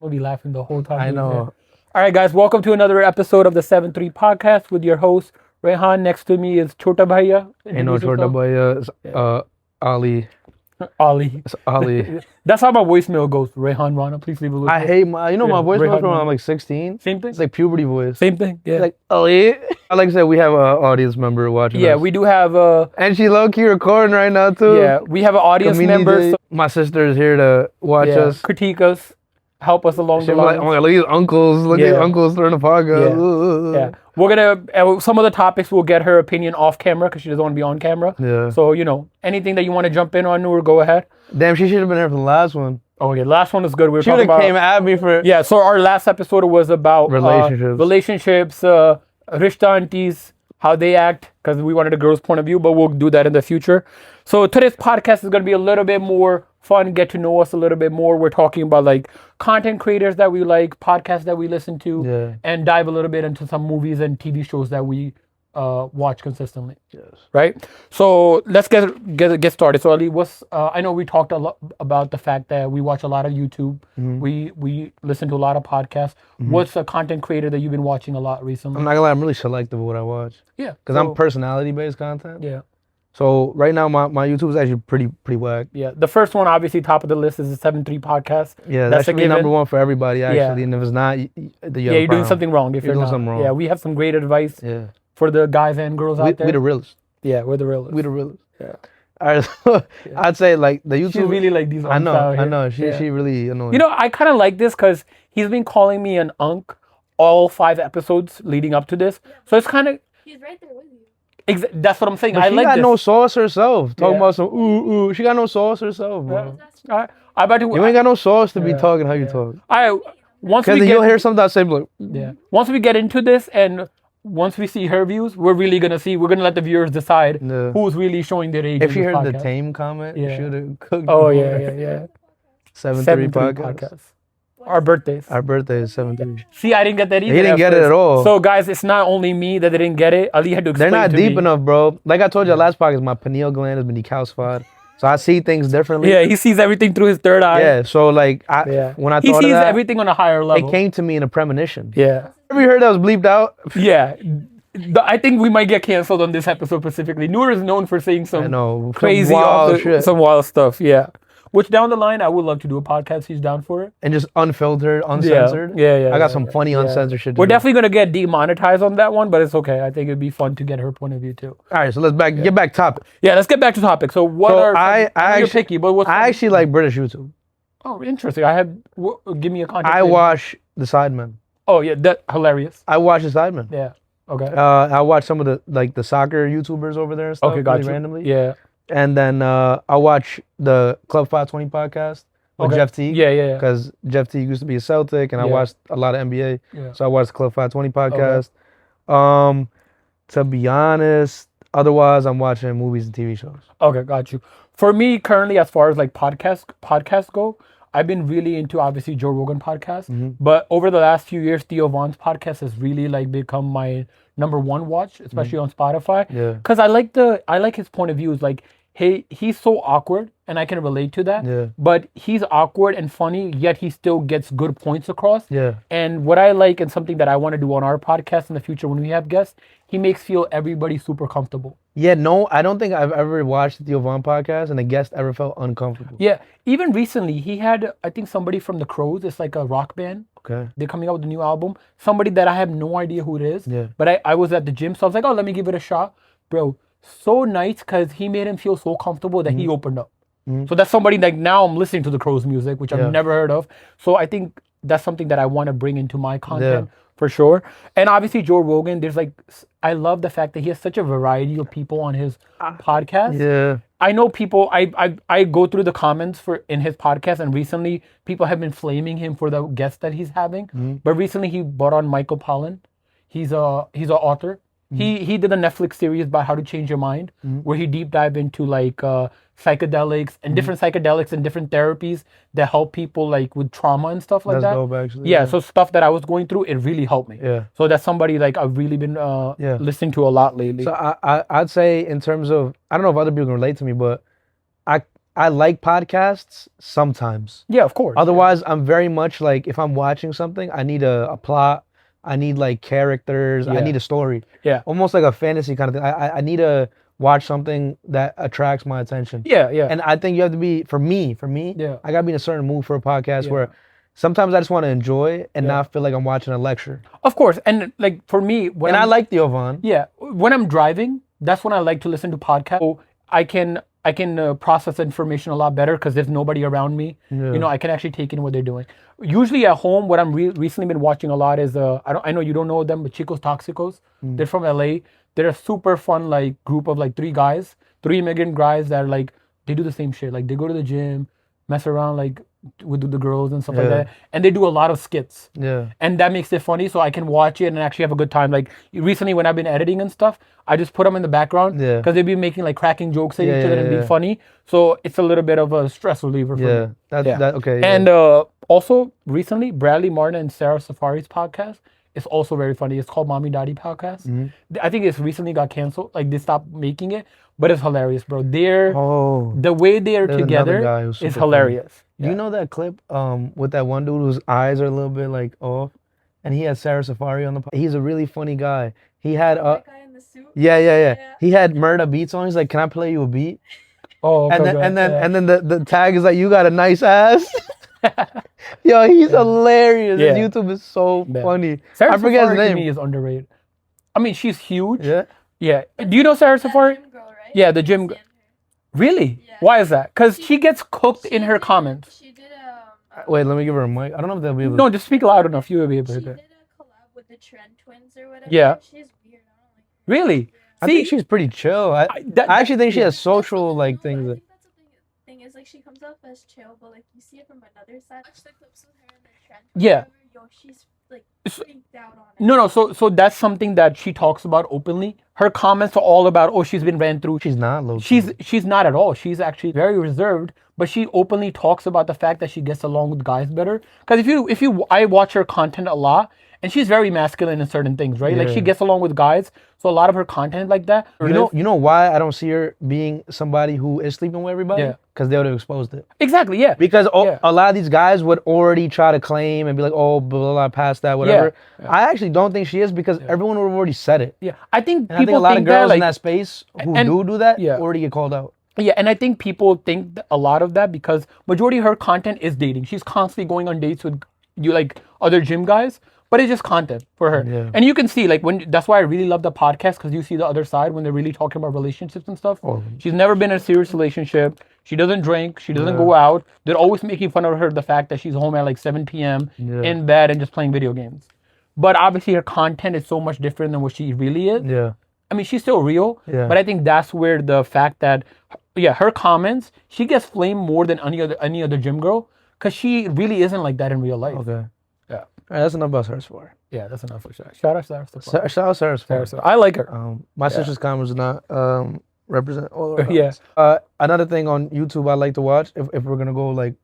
We'll be laughing the whole time. I know. All right, guys, welcome to another episode of the 7-3 podcast with your host, Rehan. Next to me is Chota Bhaiya. Ain't no Chota Bhaiya. It's Ali. Ali. It's Ali. That's how my voicemail goes. Rehan Rana, please leave a little. I hate my voicemail from when I'm like 16. Same thing? It's like puberty voice. Same thing, yeah. It's like, Ali. Like I said, we have an audience member watching Yeah, us. we do have And she low-key recording right now, too. Yeah, we have an audience member. So, my sister is here to watch us. Critique us. Help us along the line. Like, oh my God, look at these uncles. Look at these uncles starting the podcast. Yeah. We're going to, some of the topics, we'll get her opinion off camera because she doesn't want to be on camera. Yeah. So, anything that you want to jump in on, Noor, go ahead. Damn, she should have been here for the last one. Oh, yeah. Last one was good. We were She talking would have about... came at me for... Yeah, so our last episode was about... Relationships. Rishta aunties, how they act, because we wanted a girl's point of view, but we'll do that in the future. So today's podcast is going to be a little bit more fun, get to know us a little bit more. We're talking about like content creators that we like, podcasts that we listen to, and dive a little bit into some movies and TV shows that we watch consistently. Yes. Right? So let's get started. So Ali, I know we talked a lot about the fact that we watch a lot of YouTube. Mm-hmm. We listen to a lot of podcasts. Mm-hmm. What's a content creator that you've been watching a lot recently? I'm not gonna lie, I'm really selective of what I watch. Yeah. Because I'm personality-based content. Yeah. So right now my YouTube is actually pretty whack. Yeah. The first one, obviously, top of the list is the 7-3 podcast. Yeah, that should be number one for everybody, actually. Yeah. And if it's not, you're doing something wrong. If you're doing not. something wrong. Yeah, we have some great advice. Yeah. For the guys and girls out there. We're the realest. Yeah, we're the realest. We're the realest. Yeah. All right, so I'd say like the YouTube. She really like these. I know. She really annoying. I kind of like this because he's been calling me an unk all 5 episodes leading up to this. So it's kind of. He's right there with you. That's what I'm saying. But I she like got this. no sauce herself. Talking about some ooh. She got no sauce herself, bro. I bet you ain't got no sauce to be talking how you talk. Because you'll hear something that say like. Yeah. Once we get into this and. Once we see her views, we're gonna let the viewers decide who's really showing their age. If she heard the tame comment, she would have cooked. Oh yeah. 7-3 podcast. Our birthdays. Our birthday is 7-3. See, I didn't get that either. He didn't get it at all. So guys, it's not only me that didn't get it. Ali had to explain. They're not deep enough, bro. Like I told you last podcast, my pineal gland has been decalcified. So I see things differently. Yeah, he sees everything through his third eye. Yeah, so like when I thought of that, he sees everything on a higher level. It came to me in a premonition. Yeah. Have you heard that was bleeped out? Yeah. I think we might get canceled on this episode specifically. Noor is known for saying some crazy, some wild stuff. Yeah. Which down the line, I would love to do a podcast. He's down for it. And just unfiltered, uncensored. Yeah. I got some funny uncensored shit. We're definitely going to get demonetized on that one, but it's okay. I think it'd be fun to get her point of view too. All right, so let's get back topic. Yeah, let's get back to topic. So I actually like British YouTube. Oh, interesting. Give me a context. I watch The Sidemen. Oh, yeah, that's hilarious. I watch The Sidemen. Yeah. Okay. I watch some of the soccer YouTubers over there and stuff. Okay, got you. Randomly. Yeah. And then I watch the Club 520 podcast with Jeff T. Yeah. Because Jeff T used to be a Celtic, and I watched a lot of NBA. Yeah. So I watched the Club 520 podcast. Okay. To be honest, otherwise I'm watching movies and TV shows. Okay, got you. For me, currently, as far as like podcasts go, I've been really into obviously Joe Rogan podcast, but over the last few years, Theo Von's podcast has really like become my number one watch, especially on Spotify. Yeah. Because I like his point of view. It's like, hey, he's so awkward, and I can relate to that. Yeah. But he's awkward and funny, yet he still gets good points across. Yeah. And what I like, and something that I want to do on our podcast in the future when we have guests, he makes feel everybody super comfortable. Yeah, no, I don't think I've ever watched the Theo Von podcast and a guest ever felt uncomfortable. Yeah, even recently, he had, I think, somebody from The Crows. It's like a rock band. Okay. They're coming out with a new album. Somebody that I have no idea who it is. Yeah. But I was at the gym, so I was like, oh, let me give it a shot. Bro, so nice because he made him feel so comfortable that he opened up. So that's somebody like now I'm listening to The Crows music, which I've never heard of. So I think that's something that I want to bring into my content. Yeah. For sure. And obviously Joe Rogan, there's like, I love the fact that he has such a variety of people on his podcast. Yeah. I know people, I go through the comments in his podcast, and recently people have been flaming him for the guests that he's having. But recently he brought on Michael Pollan. He's an author. He did a Netflix series about how to change your mind, where he deep dive into like psychedelics and different psychedelics and different therapies that help people like with trauma and stuff like that. That's dope, actually. Yeah, so stuff that I was going through, it really helped me. Yeah. So that's somebody like I've really been listening to a lot lately. So I'd say in terms of, I don't know if other people can relate to me, but I like podcasts sometimes. Yeah, of course. Otherwise, I'm very much like if I'm watching something, I need a plot. I need like characters. I Yeah. need a story. Yeah. Almost like a fantasy kind of thing. I need to watch something that attracts my attention. Yeah, yeah. And I think you have to be for me. Yeah. I gotta be in a certain mood for a podcast Yeah. where sometimes I just want to enjoy and Yeah. not feel like I'm watching a lecture. Of course. And like for me, when And I I'm, like the Ovan. yeah, when I'm driving, that's when I like to listen to podcasts. So I can process information a lot better because there's nobody around me. Yeah. You know, I can actually take in what they're doing. Usually at home, what I'm recently been watching a lot is I know you don't know them, but Chicos Toxicos. They're from LA. They're a super fun like group of like 3 immigrant guys that are like they do the same shit. Like they go to the gym, mess around like with the girls and stuff like Yeah. that, and they do a lot of skits. Yeah. And that makes it funny, so I can watch it and actually have a good time. Like recently, when I've been editing and stuff, I just put them in the background Yeah. because they've been making like cracking jokes at Yeah, each other yeah, and being yeah. funny. So it's a little bit of a stress reliever for Yeah. me. That okay. Yeah. And also recently, Bradley Martin and Sarah Safari's podcast is also very funny. It's called Mommy Daddy Podcast. Mm-hmm. I think it's recently got canceled. Like they stopped making it, but it's hilarious, bro. They're Oh. the way they are There's another together guy who's is super hilarious. Do you know that clip with that one dude whose eyes are a little bit like off, and he had Sarah Safari on the. He's a really funny guy. He had That guy in the suit. yeah. He had Murda beats on. He's like, "Can I play you a beat?" Oh, okay, And yeah. then the tag is like, "You got a nice ass." Yo, he's hilarious. Yeah. His YouTube is so Yeah. funny. Sarah I forget his Safari to name. me is underrated. I mean, she's huge. Yeah. Yeah. Do you know Sarah That Safari? gym girl, right? Yeah, the gym. Stand her. Really? Yeah. Why is that? Because she gets cooked in She her did- comments. She did Wait, let me give her a mic. I don't know if they'll be able. No, just speak loud enough. You will be able to she hear did that. a collab with the Trend Twins or whatever. Yeah. She's weird. I don't like her. Really? I See, think she's pretty chill. I actually think she has social like I things. think that's the thing is like she comes off as chill, but like you see it from another side. Watch the clips with her and the Trend Twins. Yeah. Yo, she's like So- freaked out on it. No. So that's something that she talks about openly. Her comments are all about, oh, she's been ran through. She's not low. She's not at all. She's actually very reserved, but she openly talks about the fact that she gets along with guys better. Because I watch her content a lot, and she's very masculine in certain things, right? Like Yeah. she gets along with guys, so a lot of her content like that. You know why I don't see her being somebody who is sleeping with everybody? Yeah. Because they would have exposed it. Exactly, yeah. Because Yeah. a lot of these guys would already try to claim and be like, oh, blah, blah, blah, past that, whatever. Yeah. I actually don't think she is because everyone would have already said it. Yeah, I think And I think people a lot of girls that, in like, that space who and- do that yeah. already get called out. yeah, and I think people think a lot of that because majority of her content is dating. She's constantly going on dates with other gym guys, but it's just content for her. Yeah. And you can see that's why I really love the podcast because you see the other side when they're really talking about relationships and stuff. Oh. She's never been in a serious relationship. She doesn't drink. She doesn't go out. They're always making fun of her the fact that she's home at like 7 p.m. Yeah. in bed and just playing video games. But obviously her content is so much different than what she really is. Yeah. I mean, she's still real, Yeah. but I think that's where the fact that, her comments, she gets flamed more than any other gym girl because she really isn't like that in real life. Okay. Yeah. All right, that's enough about Sarah Safari. Yeah, that's enough for sure. Shout out Sarah. Shout out Sarah Safari. I like her. My sister's comments do not represent all of our Yeah. comments. Another thing on YouTube I like to watch if we're gonna go like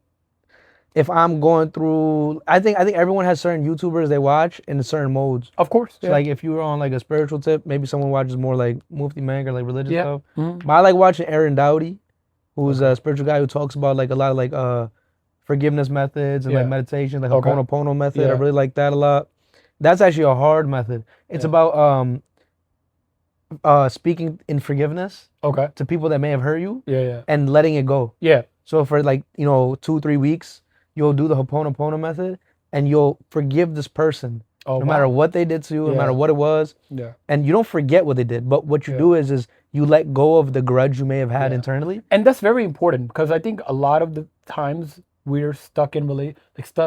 if I'm going through I think everyone has certain YouTubers they watch in certain modes. Of course. So like if you were on like a spiritual tip, maybe someone watches more like Mufti Mang or like religious Yeah. stuff. Mhm. But I like watching Aaron Dowdy, who's a spiritual guy who talks about like a lot of like forgiveness methods and like Yeah. meditation, like Okay. Ho'oponopono method. I Yeah. really like that a lot. That's actually a hard method. It's Yeah. about speaking in forgiveness Okay. to people that may have hurt you Yeah. and letting it go. Yeah. So for like, 2-3 weeks, you'll do the Ho'oponopono method and you'll forgive this person Oh, no matter what they did to you, no Yeah. matter what it was. Yeah. And you don't forget what they did, but what you Yeah. do is you let go of the grudge you may have had Yeah. internally. And that's very important because I think a lot of the times we're stuck in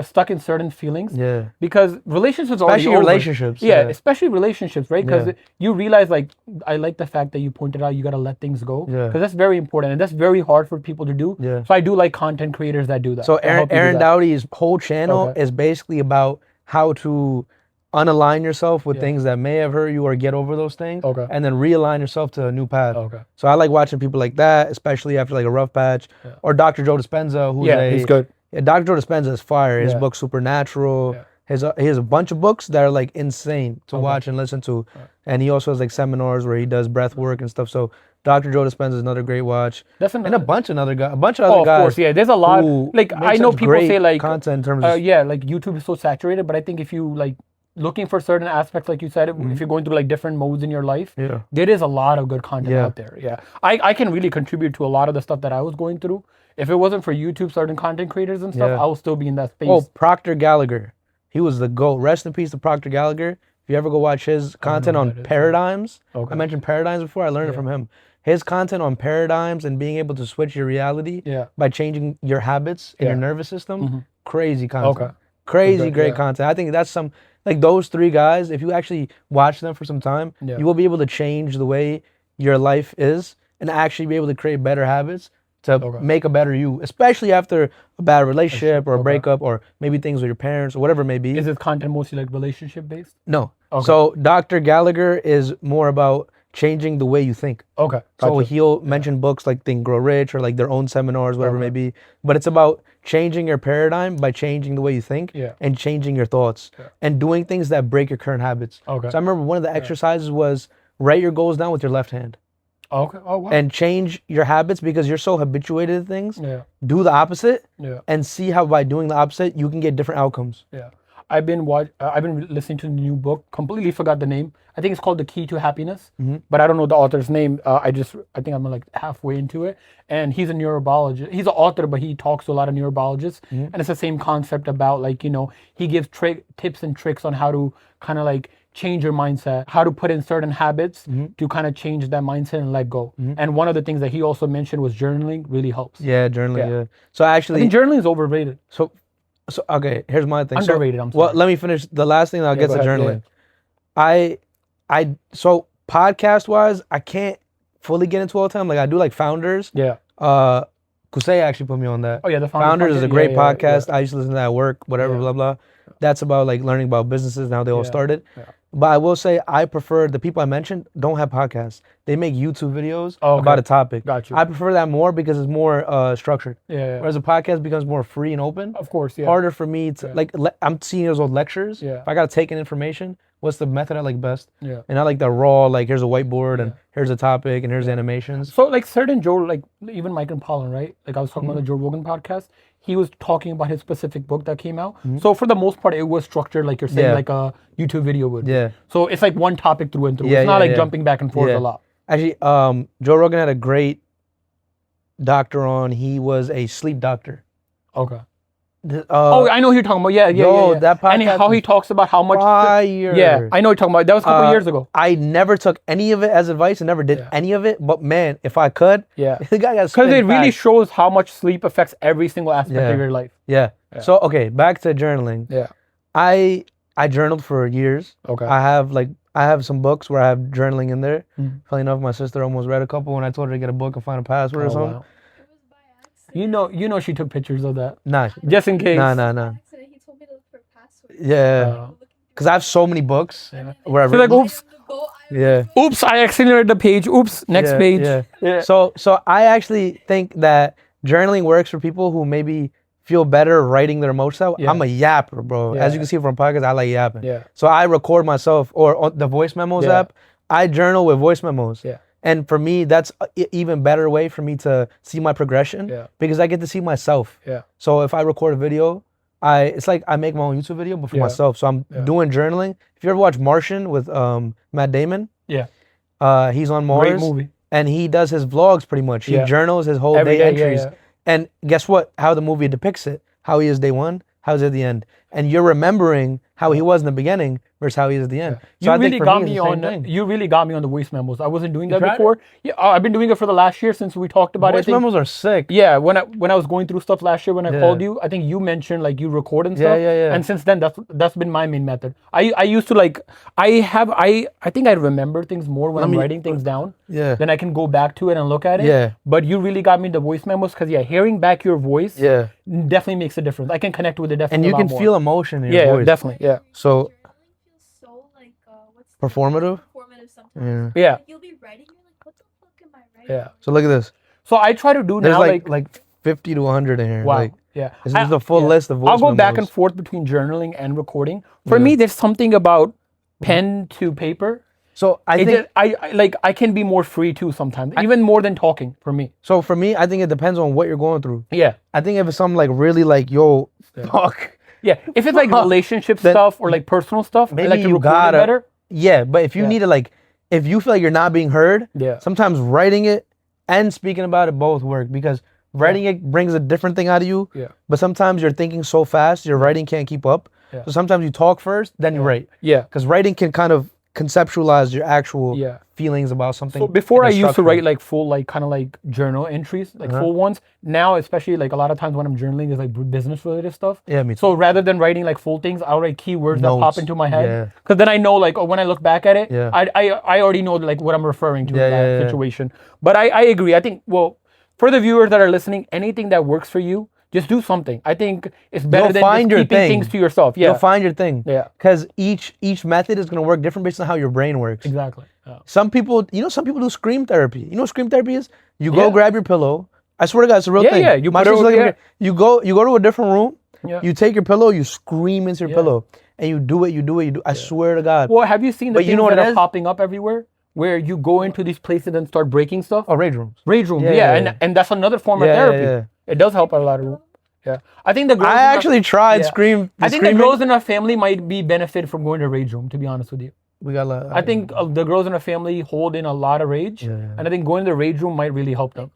stuck in certain feelings Yeah. because relationships are already Especially over. relationships. Yeah, especially relationships, right? Because Yeah. you realize, like, I like the fact that you pointed out you got to let things go. Yeah. Because that's very important and that's very hard for people to do. Yeah. So I do like content creators that do that. So that help you do Aaron that. Dowdy's whole channel Okay. is basically about how to unalign yourself with Yeah. things that may have hurt you or get over those things. Okay. And then realign yourself to a new path. Okay. So I like watching people like that, especially after like a rough patch. Yeah. Or Dr. Joe Dispenza, who's Yeah, he's good. Yeah, Dr. Joe Dispenza is fire. His Yeah. book Supernatural. Yeah. He has a bunch of books that are like insane to Okay. watch and listen to. Right. And he also has like seminars where he does breath work and stuff. So Dr. Joe Dispenza is another great watch. That's And a another. bunch of other guys. A bunch of Oh, other of guys. course, yeah. There's a lot. who Like make I know such people great say like, content in terms of yeah, like YouTube is so saturated, but I think if you like looking for certain aspects, like you said, if you're going through like different modes in your life, Yeah. there is a lot of good content Yeah. out there. Yeah, I can really contribute to a lot of the stuff that I was going through. If it wasn't for YouTube, certain content creators and stuff, Yeah. I will still be in that space. Oh, Proctor Gallagher. He was the GOAT. Rest in peace to Proctor Gallagher. If you ever go watch his content who on that is, yeah. paradigms, Okay. I mentioned paradigms before. I learned it from him. His content on paradigms and being able to switch your reality Yeah. by changing your habits and your Yeah. nervous system, crazy content. Okay. Crazy, Good, great yeah. content. I think that's some, like those three guys, if you actually watch them for some time, Yeah. you will be able to change the way your life is and actually be able to create better habits to make a better you, especially after a bad relationship or a breakup or maybe things with your parents or whatever it may be. Is his content mostly like relationship based? No. Okay. So Dr. Gallagher is more about changing the way you think. Okay. So Gotcha. he'll mention books like Think Grow Rich or like their own seminars, whatever it may be. But it's about changing your paradigm by changing the way you think and changing your thoughts and doing things that break your current habits. Okay. So I remember one of the exercises was write your goals down with your left hand Okay. Oh wow. and change your habits because you're so habituated to things. Yeah. Do the opposite Yeah. and see how by doing the opposite you can get different outcomes. Yeah. I've been listening to the new book. Completely forgot the name. I think it's called The Key to Happiness, but I don't know the author's name. I think I'm like halfway into it, and he's a neurobiologist. He's an author, but he talks to a lot of neurobiologists, and it's the same concept about like he gives tips and tricks on how to kind of like change your mindset, how to put in certain habits to kind of change that mindset and let go. And one of the things that he also mentioned was journaling really helps. Yeah, journaling. Yeah. So I actually, think journaling is overrated. So okay, here's my thing. Underrated, I'm Well, sorry. let me finish the last thing. Then I'll get go to ahead, journaling. So podcast wise, I can't fully get into all the time. Like I do like Founders. Yeah. Kusei actually put me on that. Oh yeah, the Founders is a podcast. great Yeah, yeah, podcast. yeah. I used to listen to that at work, whatever, Yeah. blah blah. That's about like learning about businesses and how they all Yeah, started. yeah. But I will say I prefer the people I mentioned don't have podcasts. They make YouTube videos Oh, okay. about a topic. Got you. I prefer that more because it's more structured. Yeah. Whereas a podcast becomes more free and open. Of course, yeah. Harder for me to I'm seeing those old lectures. Yeah. If I gotta take in information, what's the method I like best? Yeah. And I like the raw, like here's a whiteboard and here's a topic and here's animations. So like certain Joe, like even Mike and Pollan, right? Like I was talking about the Joe Rogan podcast. He was talking about his specific book that came out. So for the most part, it was structured like you're saying, Yeah. like a YouTube video would. be. Yeah. So it's like one topic through and through. Yeah, It's not yeah, like yeah. jumping back and forth Yeah. a lot. Actually, Joe Rogan had a great doctor on. He was a sleep doctor. Okay. Oh, I know who you're talking about. Yeah. yo, that And podcast how he talks about how much. fire. Yeah, I know what you're talking about. That was a couple years ago. I never took any of it as advice and never did any of it. But man, if I could, Yeah. the guy got Because it really facts. shows how much sleep affects every single aspect Yeah. of your life. Yeah. So okay, back to journaling. Yeah. I journaled for years. Okay. I have some books where I have journaling in there. Funny enough, my sister almost read a couple when I told her to get a book and find a password or It Oh, something. wow. was by accident. You know she took pictures of that. Nah, Just in case. nah. By accident, he told me to look for passwords. Yeah, because I have so many books where I've She's like, written- oops. Yeah. Oops, I accidentally read the page. Oops, next Yeah, page. yeah. So I actually think that journaling works for people who maybe feel better writing their emotions out. Yeah. I'm a yapper, bro. Yeah. As you can see from podcasts, I like yapping. Yeah. So I record myself or on the voice memos Yeah. app. I journal with voice memos. Yeah. And for me, that's an even better way for me to see my progression Yeah. because I get to see myself. Yeah. So if I record a video, it's like I make my own YouTube video, but for Yeah. myself. So I'm doing journaling. If you ever watch Martian with Matt Damon, Yeah. he's on Mars. Great movie. And he does his vlogs pretty much. He Yeah. journals his whole Every day day, yeah, entries. yeah. And guess what? How the movie depicts it. How he is day one, how is it at the end. And you're remembering how he was in the beginning versus how he is at the end. So You I think really for got me, me it's the same on. thing. You really got me on the voice memos. I wasn't doing that tried before. Yeah, I've been doing it for the last year since we talked about Voice it. I think- memos are sick. Yeah, when I was going through stuff last year when I Yeah. called you, I think you mentioned like you record and Yeah, stuff. yeah. And since then, that's been my main method. I used to like I think I remember things more when I'm writing things down. Yeah. Then I can go back to it and look at it. Yeah. But you really got me the voice memos because hearing back your voice Yeah. definitely makes a difference. I can connect with it definitely. And you a lot can more. feel emotion in your Yeah, voice. definitely. Yeah. So Journaling feels so like what's the performative? performative sometimes. Yeah. Like, you'll be writing, you're like, what the fuck am I writing? Yeah. So look at this. So I try to do There's now like 50 to 100 in here. wow. Like, Yeah. this is a full list of voice I'll go back and memos. forth between journaling and recording. For me, there's something about pen to paper So I think I can be more free too sometimes, even more than talking for me. so. For me, I think it depends on what you're going through. Yeah. I think if it's something like really like yo, fuck. Yeah. If it's like relationship Then stuff or like personal stuff, I maybe like to you record it gotta. better. Yeah, but if you Yeah. need to like, if you feel like you're not being heard, Yeah. sometimes writing it and speaking about it both work because writing it brings a different thing out of you. Yeah. But sometimes you're thinking so fast, your writing can't keep up. Yeah. So sometimes you talk first, then you write. Yeah. Because writing can kind of conceptualize your actual Yeah. feelings about something. So before in I a used to structure. write like full like kind of like journal entries, like full ones. Now, especially like a lot of times when I'm journaling is like business related stuff. Yeah, me too. So rather than writing like full things, I'll write keywords that pop Notes. into my Yeah. head. Because then I know like when I look back at it, Yeah. I already know like what I'm referring to in that yeah. situation. But I agree. I think for the viewers that are listening, anything that works for you, just do something. I think it's better You'll than find just your keeping thing. things to yourself. Yeah. You'll find your thing. Yeah. Because each method is gonna work different based on how your brain works. Exactly. Yeah. Some people do scream therapy. You know what scream therapy is? You go Yeah. grab your pillow. I swear to God, it's a real Yeah, thing. yeah, you My put it sister's over like, there. you go to a different room. Yeah. You take your pillow. You scream into your Yeah. pillow, and you do it. I swear to God. Well, have you seen the But you things know what that it are is? popping up everywhere? Where you go into these places and start breaking stuff? Oh, rage rooms. Rage room, Yeah, yeah, yeah, yeah. and that's another form of Yeah, yeah, therapy. yeah. It does help a lot of. Yeah, I think the girls. I in our- actually tried yeah. scream. I think screaming. the girls in our family might be benefit from going to rage room. To be honest with you, We got. I think the girls in our family hold in a lot of rage, Yeah. and I think going to the rage room might really help them.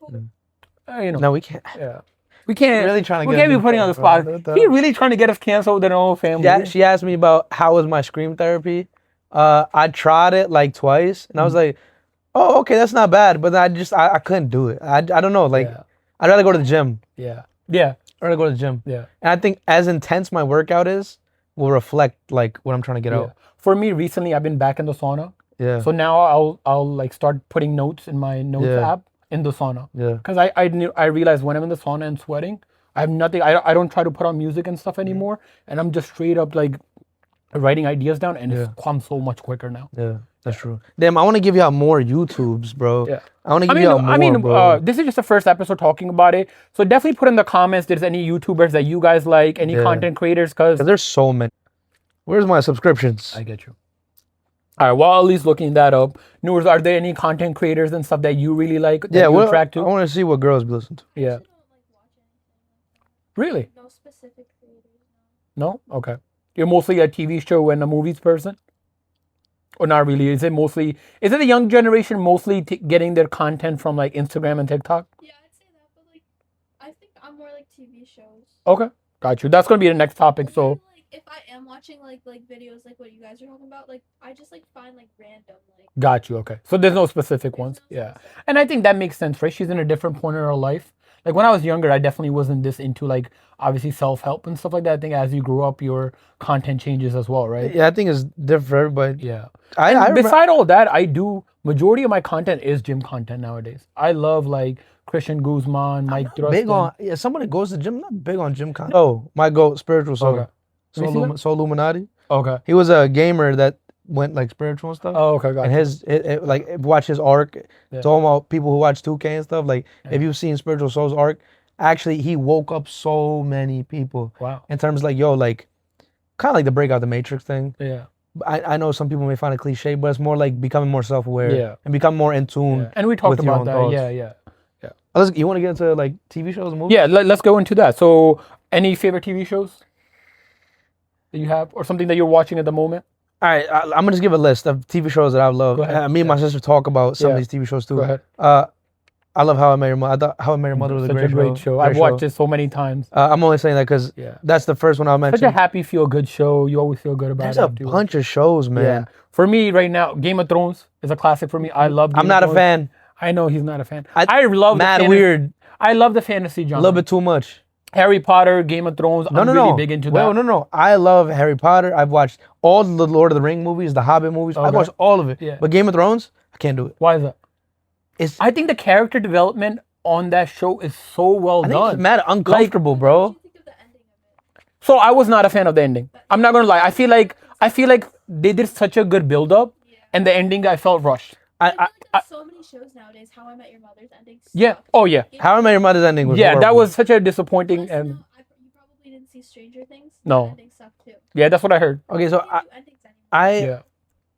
You know, No, we can't. yeah, we can't Really trying to we get can't be us putting on the canceled, spot. bro. He really trying to get us canceled with our own family. Yeah, she asked me about how was my scream therapy. I tried it like twice, and I was like, "Oh, okay, that's not bad." But I couldn't do it. I don't know. Like, Yeah. I'd rather go to the gym. Yeah, yeah, I'd rather go to the gym. yeah. And I think as intense my workout is, will reflect like what I'm trying to get Yeah. out. For me, recently I've been back in the sauna. Yeah. So now I'll like start putting notes in my notes Yeah. app in the sauna. Yeah. Because I realize when I'm in the sauna and sweating, I have nothing. I don't try to put on music and stuff anymore, and I'm just straight up like writing ideas down, and it's come so much quicker now. Yeah. That's true. Damn, I want to give you out more YouTubes, bro. Yeah. I want to give you out more, bro. This is just the first episode talking about it. So definitely put in the comments. There's any YouTubers that you guys like, any content creators, because There's so many. Where's my subscriptions? I get you. All right. While at least looking that up, Noors, are there any content creators and stuff that you really like? That Yeah, you well, attract I to? want to see what girls be listening to. Yeah. I don't like watch anything. Really? No specific creators. No? Okay. You're mostly a TV show and a movies person? Or not really? Is it the young generation mostly getting their content from like Instagram and TikTok? Yeah, I'd say that, but like, I think I'm more like TV shows. Okay. Got you. That's going to be the next topic. So, Like, if I am watching like videos like what you guys are talking about, like I just like find like random like. got you. Okay. So there's no specific ones. no Yeah. specific. And I think that makes sense, right? She's in a different point in her life. Like when I was younger, I definitely wasn't this into like obviously self-help and stuff like that. I think as you grow up, your content changes as well, right? Yeah, I think it's different for everybody. Yeah. I remember- Beside all that, majority of my content is gym content nowadays. I love like Christian Guzman, Mike Thrustin. big on someone that goes to the gym. I'm not big on gym content. Oh, my goat, spiritual soul. Okay. Let me see that. Soul Illuminati. Okay. He was a gamer that went like spiritual and stuff. Oh, okay, got And you. like watch his arc. Yeah. Talking about people who watch 2K and stuff. Like if you've seen Spiritual Soul's arc, actually he woke up so many people. Wow. In terms of like like kind of like the break out the matrix thing. Yeah. I know some people may find it cliche, but it's more like becoming more self-aware. Yeah. And become more in tune. Yeah. And we talked with your about own that. thoughts. Yeah. You want to get into like TV shows and movies? Yeah, let's go into that. So, any favorite TV shows that you have, or something that you're watching at the moment? All right, I'm gonna just give a list of TV shows that I love. Go ahead. Me and my sister talk about some Yeah. of these TV shows too. Go ahead. I love How I Met Your Mother. I thought How I Met Your Mother was Such a great show. Great I've watched it so many times. I'm only saying that because Yeah. that's the first one I Such mentioned. a happy, feel good show. You always feel good about There's it. a after you watch bunch of shows, it. man. Yeah. For me, right now, Game of Thrones is a classic for me. I love. Game I'm of not a Thrones. fan. I know he's not a fan. I love Mad the weird. I love the fantasy A genre. little bit too much. Harry Potter, Game of Thrones. I'm really big into that. No. I love Harry Potter. I've watched all the Lord of the Ring movies, the Hobbit movies. I've Okay. watched all of it. Yeah. But Game of Thrones, I can't do it. Why is that? I I think the character development on that show is so well think done. it's mad uncomfortable, What bro. do you think of the ending of it? So I was not a fan of the ending. I'm not gonna lie. I feel like they did such a good build up, and the ending I felt rushed. I feel like there's so many shows nowadays. How I Met Your Mother's ending. Yeah. sucked. Oh yeah. How I Met Your Mother's ending was Yeah. That horrible. was such a disappointing Listen, and no, you probably didn't see Stranger Things. No. That ending sucked too. yeah, that's what I heard. Okay, so They do endings anymore. Yeah.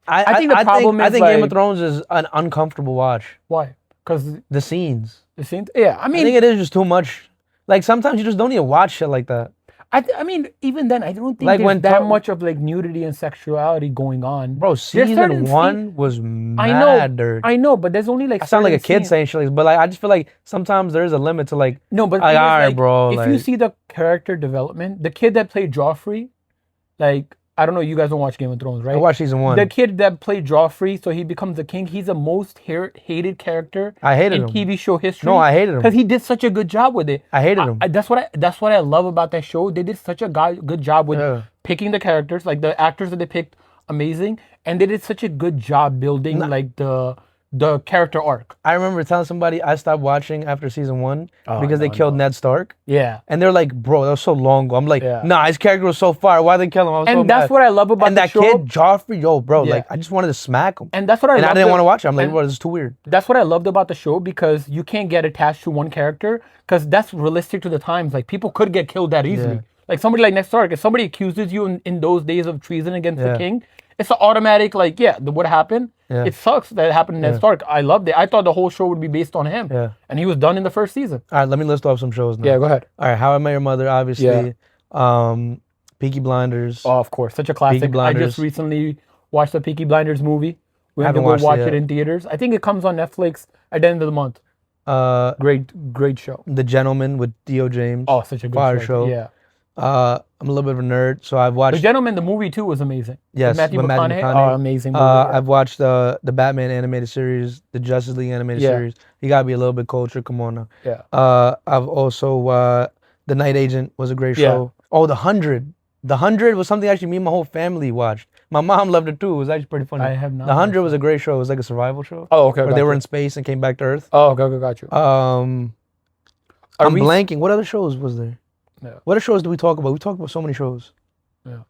I think the problem I is, think Game of like- Thrones is an uncomfortable watch. Why? Because The scenes. it seems. Yeah, I I mean, think it is just too much. Like sometimes you just don't need to watch shit like that. I mean, even then, I don't think Like there's when that to- much of like nudity and sexuality going on. Bro, There's certain season scenes- one was I know, mad dirty. I know, but there's only like. I sound like a certain kid scenes- saying shit like this, but like I just feel like sometimes there is a limit to like. No, but the Like, thing is, alright, like, bro, if you like- see the character development, the kid that played Joffrey, like I don't know, you guys don't watch Game of Thrones, right? I watched season one. The kid that played Joffrey, so he becomes the king. He's the most hated character I hated in him. TV show history. No, I hated him. because he did such a good job with it. I hated him. That's what I love about that show. They did such a good job with Yeah. picking the characters, like the actors that they picked, amazing, and they did such a good job building like the character arc. I remember telling somebody I stopped watching after season one Oh, because they no, killed no. Ned Stark. Yeah, And they're like, bro, that was so long ago. I'm like, Yeah. nah, his character was so fire. Why'd they kill him? I was so and that's mad. what I love about And the that show. kid, Joffrey, yo, bro, Yeah. like, I just wanted to smack him. And that's what I And I loved didn't it- want to watch it. I'm like, and- bro, this is too weird. That's what I loved about the show because you can't get attached to one character because that's realistic to the times. Like people could get killed that easily. Yeah. Like somebody like Ned Stark, if somebody accuses you in those days of treason against Yeah. the king, it's an automatic like, yeah, what happened? Yeah. It sucks that it happened to Ned Yeah. Stark. I loved it. I thought the whole show would be based on him. Yeah. And he was done in the first season. All right, let me list off some shows now. Yeah, go ahead. All right, How I Met Your Mother, obviously. Peaky Blinders. Oh, of course, such a classic. I Blinders. just recently watched the Peaky Blinders movie. We have to Haven't go watched it watch yet. it in theaters. I think it comes on Netflix at the end of the month. Great show. The Gentleman with Theo James. Oh, such a good Fire show. show. Yeah. I'm a little bit of a nerd, so I've The watched. Gentleman, the movie too, was amazing. Yes, With Matthew with Matthew McConaughey. McConaughey. Oh, amazing movie. yeah. I've watched the Batman animated series, the Justice League animated Yeah. series. You gotta be a little bit cultured. Come on now. Yeah. I've also The Night Agent was a great Yeah. show. Oh, The 100. The 100 was something actually me and my whole family watched. My mom loved it too. It was actually pretty funny. I have not The 100 watched was a great show. It was like a survival show. Oh, okay. Where they were in space and came back to Earth. Oh, okay, got you. I'm we- blanking. What other shows was there? Yeah. What other shows do we talk about? We talked about so many shows. Yeah.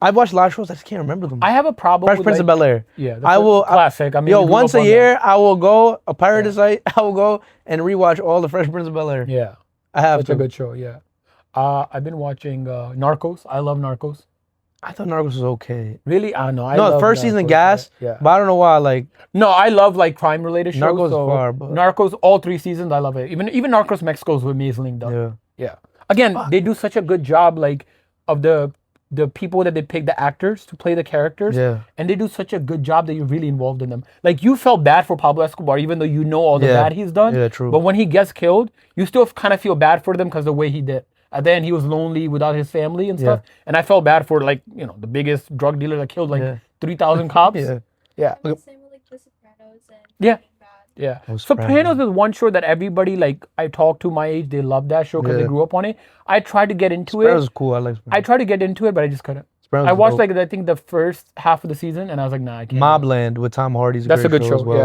I've watched a lot of shows. I just can't remember them. I have a problem Fresh with Prince like, of Bel-Air. Yeah, I will- classic. I mean, Yo, we grew once up a on year, I will go a pirate site. I will go and rewatch all the Fresh Prince of Bel-Air. that. Yeah, I have such to. a good show. Yeah. I've been watching Narcos. I love Narcos. I thought Narcos was okay. Really? I know. I No, the love first season Narcos, gas, Yeah. but I don't know why. Like, No, I love like crime related shows. Narcos is so far, but- Narcos, all 3 seasons, I love it. Even Narcos Mexico is amazingly done. yeah. Yeah. Again, they do such a good job, like of the people that they pick, the actors to play the characters. Yeah. And they do such a good job that you're really involved in them. Like you felt bad for Pablo Escobar, even though you know all the Yeah. bad he's done. Yeah, true. But when he gets killed, you still kind of feel bad for them because the way he did. At the end, he was lonely without his family and stuff. And I felt bad for like the biggest drug dealer that killed like Yeah. 3,000 cops. Yeah. Yeah. The same with like The Sopranos and Yeah. Breaking Bad. Yeah. Oh, Sopranos is one show that everybody like I talk to my age, they love that show because they Yeah. grew up on it. I tried to get into Sopranos it. is cool. I like I Sopranos. tried to get into it, but I just couldn't. Sopranos I is watched dope. like I think the first half of the season, and I was like, nah, I can't. do it. Mobland with Tom Hardy's That's a great good show as show. well.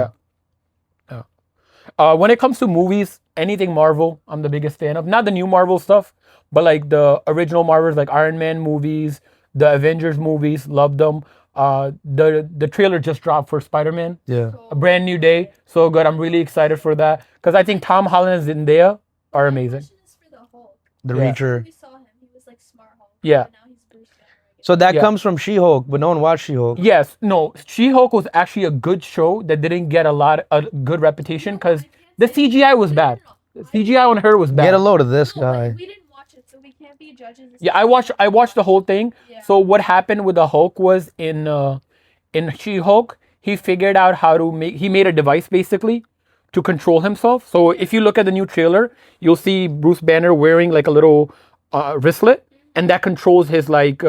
Yeah. When it comes to movies, anything Marvel, I'm the biggest fan of. Not the new Marvel stuff, but like the original Marvels, like Iron Man movies, the Avengers movies, love them. The trailer just dropped for Spider-Man, Yeah. A Brand New Day, so good. I'm really excited for that because I think Tom Holland and Zendaya are amazing. My question is for the Hulk. The Yeah. Reacher. We saw him. He was like smart Hulk. Yeah. And now he's Bruce Banner again. So that Yeah. comes from She-Hulk, but no one watched She-Hulk. Yes, no, She-Hulk was actually a good show that didn't get a good reputation because the CGI was bad. The CGI on her was bad. Get a load of this No, guy. like, we didn't watch it, so we can't be judges. Yeah, I watched the whole thing. Yeah. So what happened with the Hulk was in She-Hulk, he figured out how to he made a device basically to control himself. So if you look at the new trailer, you'll see Bruce Banner wearing like a little wristlet, and that controls his like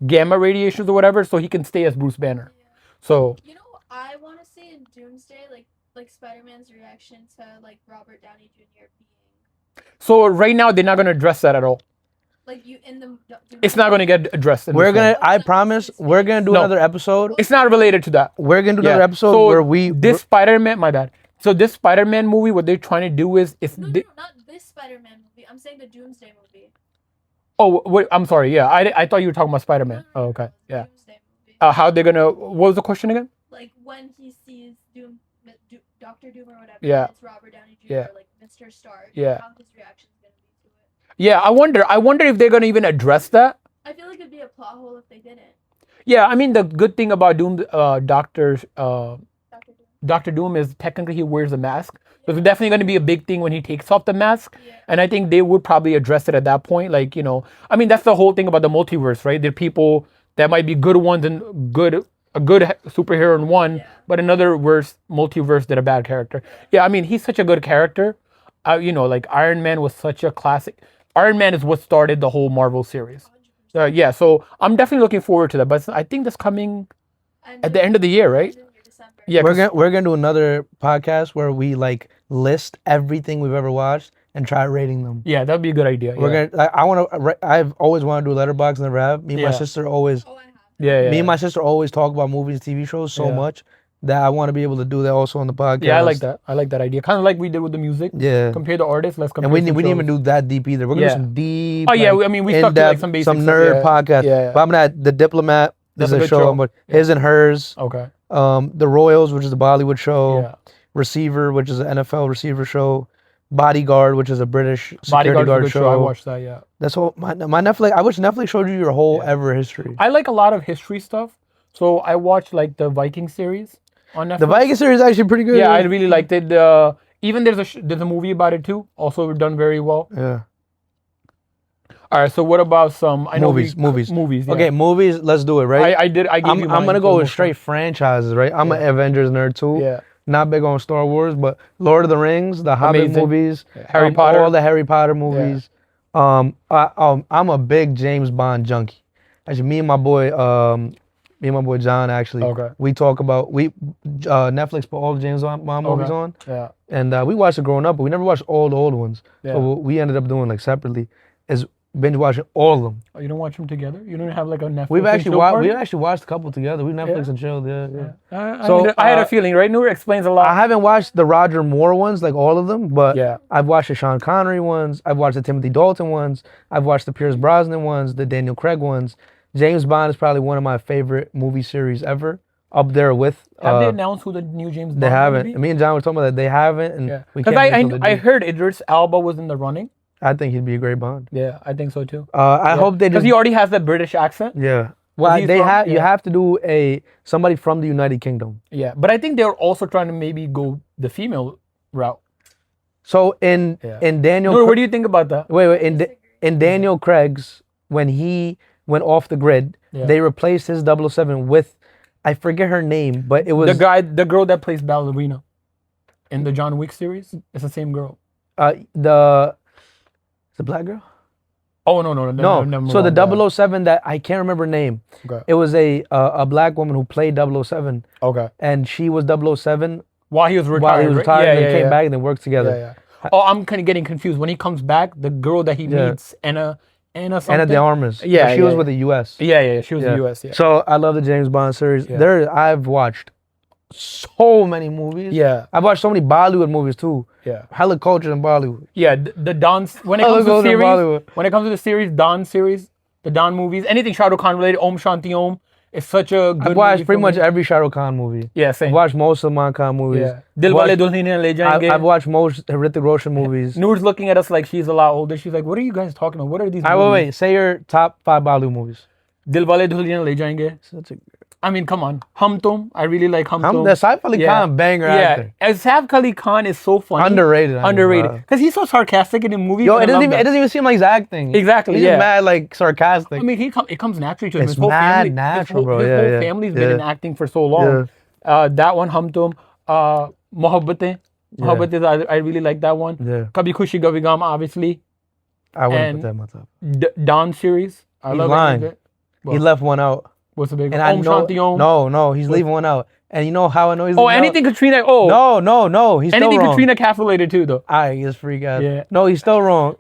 gamma radiations or whatever, so he can stay as Bruce Banner. So You know what I want to see in Doomsday? Like Spider-Man's reaction to like Robert Downey Jr. being so right now they're not gonna address that at all. like you in the. It's not gonna get addressed. In We're this one. gonna. I promise. We're gonna do No. another episode. It's not related to that. We're gonna do Yeah. another episode So where we. this Spider-Man, my bad. So this Spider-Man movie, what they're trying to do is No, not this Spider-Man movie. I'm saying the Doomsday movie. oh wait, I'm sorry. Yeah, I thought you were talking about Spider-Man. No, Oh, no, okay. no, the Yeah. Doomsday movie. How they're gonna? What was the question again? Like when he sees Doctor Doom or whatever. Yeah. And it's Robert Downey Jr. Yeah. Like Mr. Stark. Yeah. How his reaction's gonna be to it. Yeah, I wonder if they're gonna even address that. I feel like it'd be a plot hole if they didn't. Yeah, I mean the good thing about Doom, Doctor Doom. Doctor Doom is technically he wears a mask. So it's definitely going to be a big thing when he takes off the mask. Yeah. And I think they would probably address it at that point. Like, you know, I mean, that's the whole thing about the multiverse, right? There are people that might be good ones and a good superhero in one, but another worse multiverse than a bad character. Yeah, I mean, he's such a good character. You know, like Iron Man was such a classic. Iron Man is what started the whole Marvel series. Yeah, so I'm definitely looking forward to that. But I think that's coming at the end of the year, right? December. Yeah, We're gonna do another podcast where we like list everything we've ever watched and try rating them. yeah, that'd be a good idea. We're gonna. I want to. I've always wanted to do a letterbox, never have. Me and my Yeah. sister always. Oh, I have. Yeah. Me and my sister always talk about movies, TV shows so Yeah. much that I want to be able to do that also on the podcast. Yeah, I like that. I like that idea. Kind of like we did with the music. Yeah. Compare the artists. Let's compare. And we some didn't even shows. do that deep either. We're gonna Yeah. do some deep. Oh yeah, like, I mean we stuck to like in-depth, some basics. some nerd yeah. podcast. Yeah. But I'm at The Diplomat. That's Is a a good show. show. But his and hers. Okay. The Royals, which is a Bollywood show. Yeah. Receiver, which is an NFL receiver show. Bodyguard, which is a British security Bodyguard's a guard good show. show. I watched that. Yeah. That's all. My Netflix. I wish Netflix showed you your whole ever history. I like a lot of history stuff. So I watched like the Viking series on Netflix. The Viking series is actually pretty good. Yeah, I really liked it. Even there's a movie about it too. Also done very well. Yeah. All right. So what about some? I know Movies. Movies. Yeah. Okay, movies. Let's do it, right? I gave I'm you. gonna mine go for with most straight franchises, right? I'm an Avengers nerd too. of- Yeah. Not big on Star Wars, but Lord of the Rings, the Hobbit Amazing. movies, Harry Potter. all the Harry Potter movies. I'm a big James Bond junkie. Actually, me and my boy John, actually, Okay. we talk about Netflix put all the James Bond movies on, Yeah. and we watched it growing up, but we never watched all the old ones. Yeah. So what we ended up doing like separately is binge watching all of them. Oh, you don't watch them together? You don't have like a Netflix? We've and actually chill watched party? a couple together. We Netflix Yeah. and chilled. Yeah. I had a feeling, right? Noor explains a lot. I haven't watched the Roger Moore ones, like all of them, but Yeah. I've watched the Sean Connery ones. I've watched the Timothy Dalton ones. I've watched the Pierce Brosnan ones, the Daniel Craig ones. James Bond is probably one of my favorite movie series ever, up there with. Have they announced who the new James Bond They will haven't. be? Me and John were talking about that. They haven't, and Yeah. we Because can't. wait till they I do. heard Idris Elba was in the running. I think he'd be a great Bond. Yeah, I think so too. I hope they Because just. he already has that British accent. Yeah. Well, he's they from- have. You yeah. have to do somebody from the United Kingdom. Yeah, but I think they're also trying to maybe go the female route. So in Daniel. Noor, what do you think about that? Wait. In Daniel Craig's, when he went off the grid, they replaced his 007 with, I forget her name, but it was The girl that plays Ballerina in the John Wick series. It's the same girl. the black girl. Oh no. So the 007 that I can't remember her name. Okay. It was a black woman who played 007, Okay. and she was 007 While he was retired. while he was right? retired, and Yeah, they yeah, came yeah. back and they worked together. Yeah. Oh, I'm kind of getting confused. When he comes back, the girl that he meets, Anna something. Anna de Armas. Yeah, she was yeah. with the U.S. Yeah. She was in the U.S. Yeah. So I love the James Bond series. Yeah. I've watched so many movies. Yeah. I've watched so many Bollywood movies too. Yeah. Hella culture in Bollywood. Yeah. The Don. When it Hella comes to culture in series, Bollywood. when it comes to the series, Don series, the Don movies, anything Shah Rukh Khan related, Om Shanti Om, it's such a good. I've watched movie pretty for much me. every Shah Rukh Khan movie. Yeah, same. I've watched most Salman Khan movies. Yeah. Dil Wale Dulhaniya Le Jayenge. I've watched most Hrithik Roshan movies. Noor's looking at us like she's a lot older. She's like, "What are you guys talking about? What are these?" Wait, movies? wait. Say your top 5 Bollywood movies. Dil Wale Dulhaniya Le Jayenge. Such a I mean, come on. Hum Tum. I really like Hum Tum. the Saif Ali Khan banger actor. Yeah. Saif Ali Khan is so funny. Underrated. Underrated. Because he's so sarcastic in the movies. Yo, and I love it that. doesn't even seem like he's acting. Exactly, He's yeah. just mad like sarcastic. I mean, it comes naturally to him. It's His whole mad family, natural, bro. His Yeah, whole yeah. family's been Yeah. in acting for so long. That one, Hum Tum. Mohabbatein. Mohabbatein, I really like that one. Yeah. Kabhi Khushi Kabhi Gham, obviously. I wouldn't and put that in my top. Don series. I He's love lying. it. He left one out. What's the big And one? I Om know. Shanti Om. No, he's leaving one out. And you know how I know he's Oh, leaving anything out? Katrina. Oh, No. He's anything still wrong. Katrina Kaif related too, though. He's freak out. Yeah. No, he's still wrong.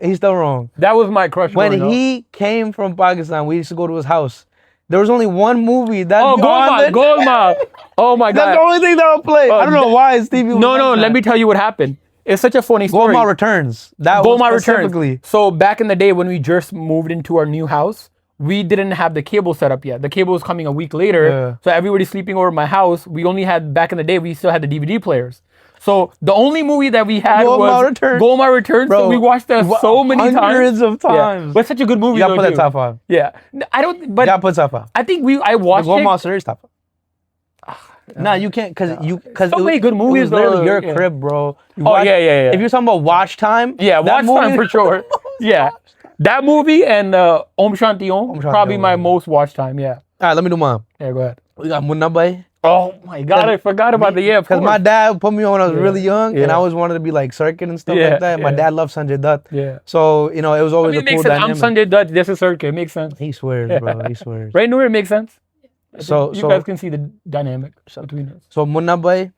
That was my crush. When growing up. he came from Pakistan, we used to go to his house. There was only one movie that. Golmaal. Oh my God. That's the only thing that I'll play. I don't know why Stevie. No. Let me tell you what happened. It's such a funny story. Golmaal Returns. That Golmaal was specifically. Returns. So back in the day when we just moved into our new house, we didn't have the cable set up yet. The cable was coming a week later. Yeah. So everybody sleeping over at my house. We only had, back in the day, we still had the DVD players. So the only movie that we had Golmaal was Returns. Golmaal Returns. Bro, So we watched that so many times. Hundreds of Yeah. times. But it's such a good movie. You gotta though, put that too. top 5. Yeah. I don't. But You gotta put top 5. I think I The watched Golmaal it. series top 5. Nah, you can't because So many good movies, It was literally though, your yeah. crib, bro. You Oh watch- yeah. If you're talking about watch time, Yeah, that watch time movie- for sure. Yeah, that movie and Om Shanti Om, Shanti probably Om, my yeah. most watch time. Yeah. All right, let me do mine. Yeah, go ahead. We got Munna Bhai. Oh my God, I forgot about the yeah. Because my dad put me on when I was Yeah, really young, and yeah. I always wanted to be like circuit and stuff Yeah, like that. My yeah. dad loved Sanjay Dutt. Yeah. So, it was I always mean, a it cool makes sense. dynamic. I'm Sanjay Dutt. This is circuit. It makes sense. He swears, bro. He swears. Right, Noor? It makes sense. I So- think you so- guys can see the dynamic between us. So, Munna Bhai,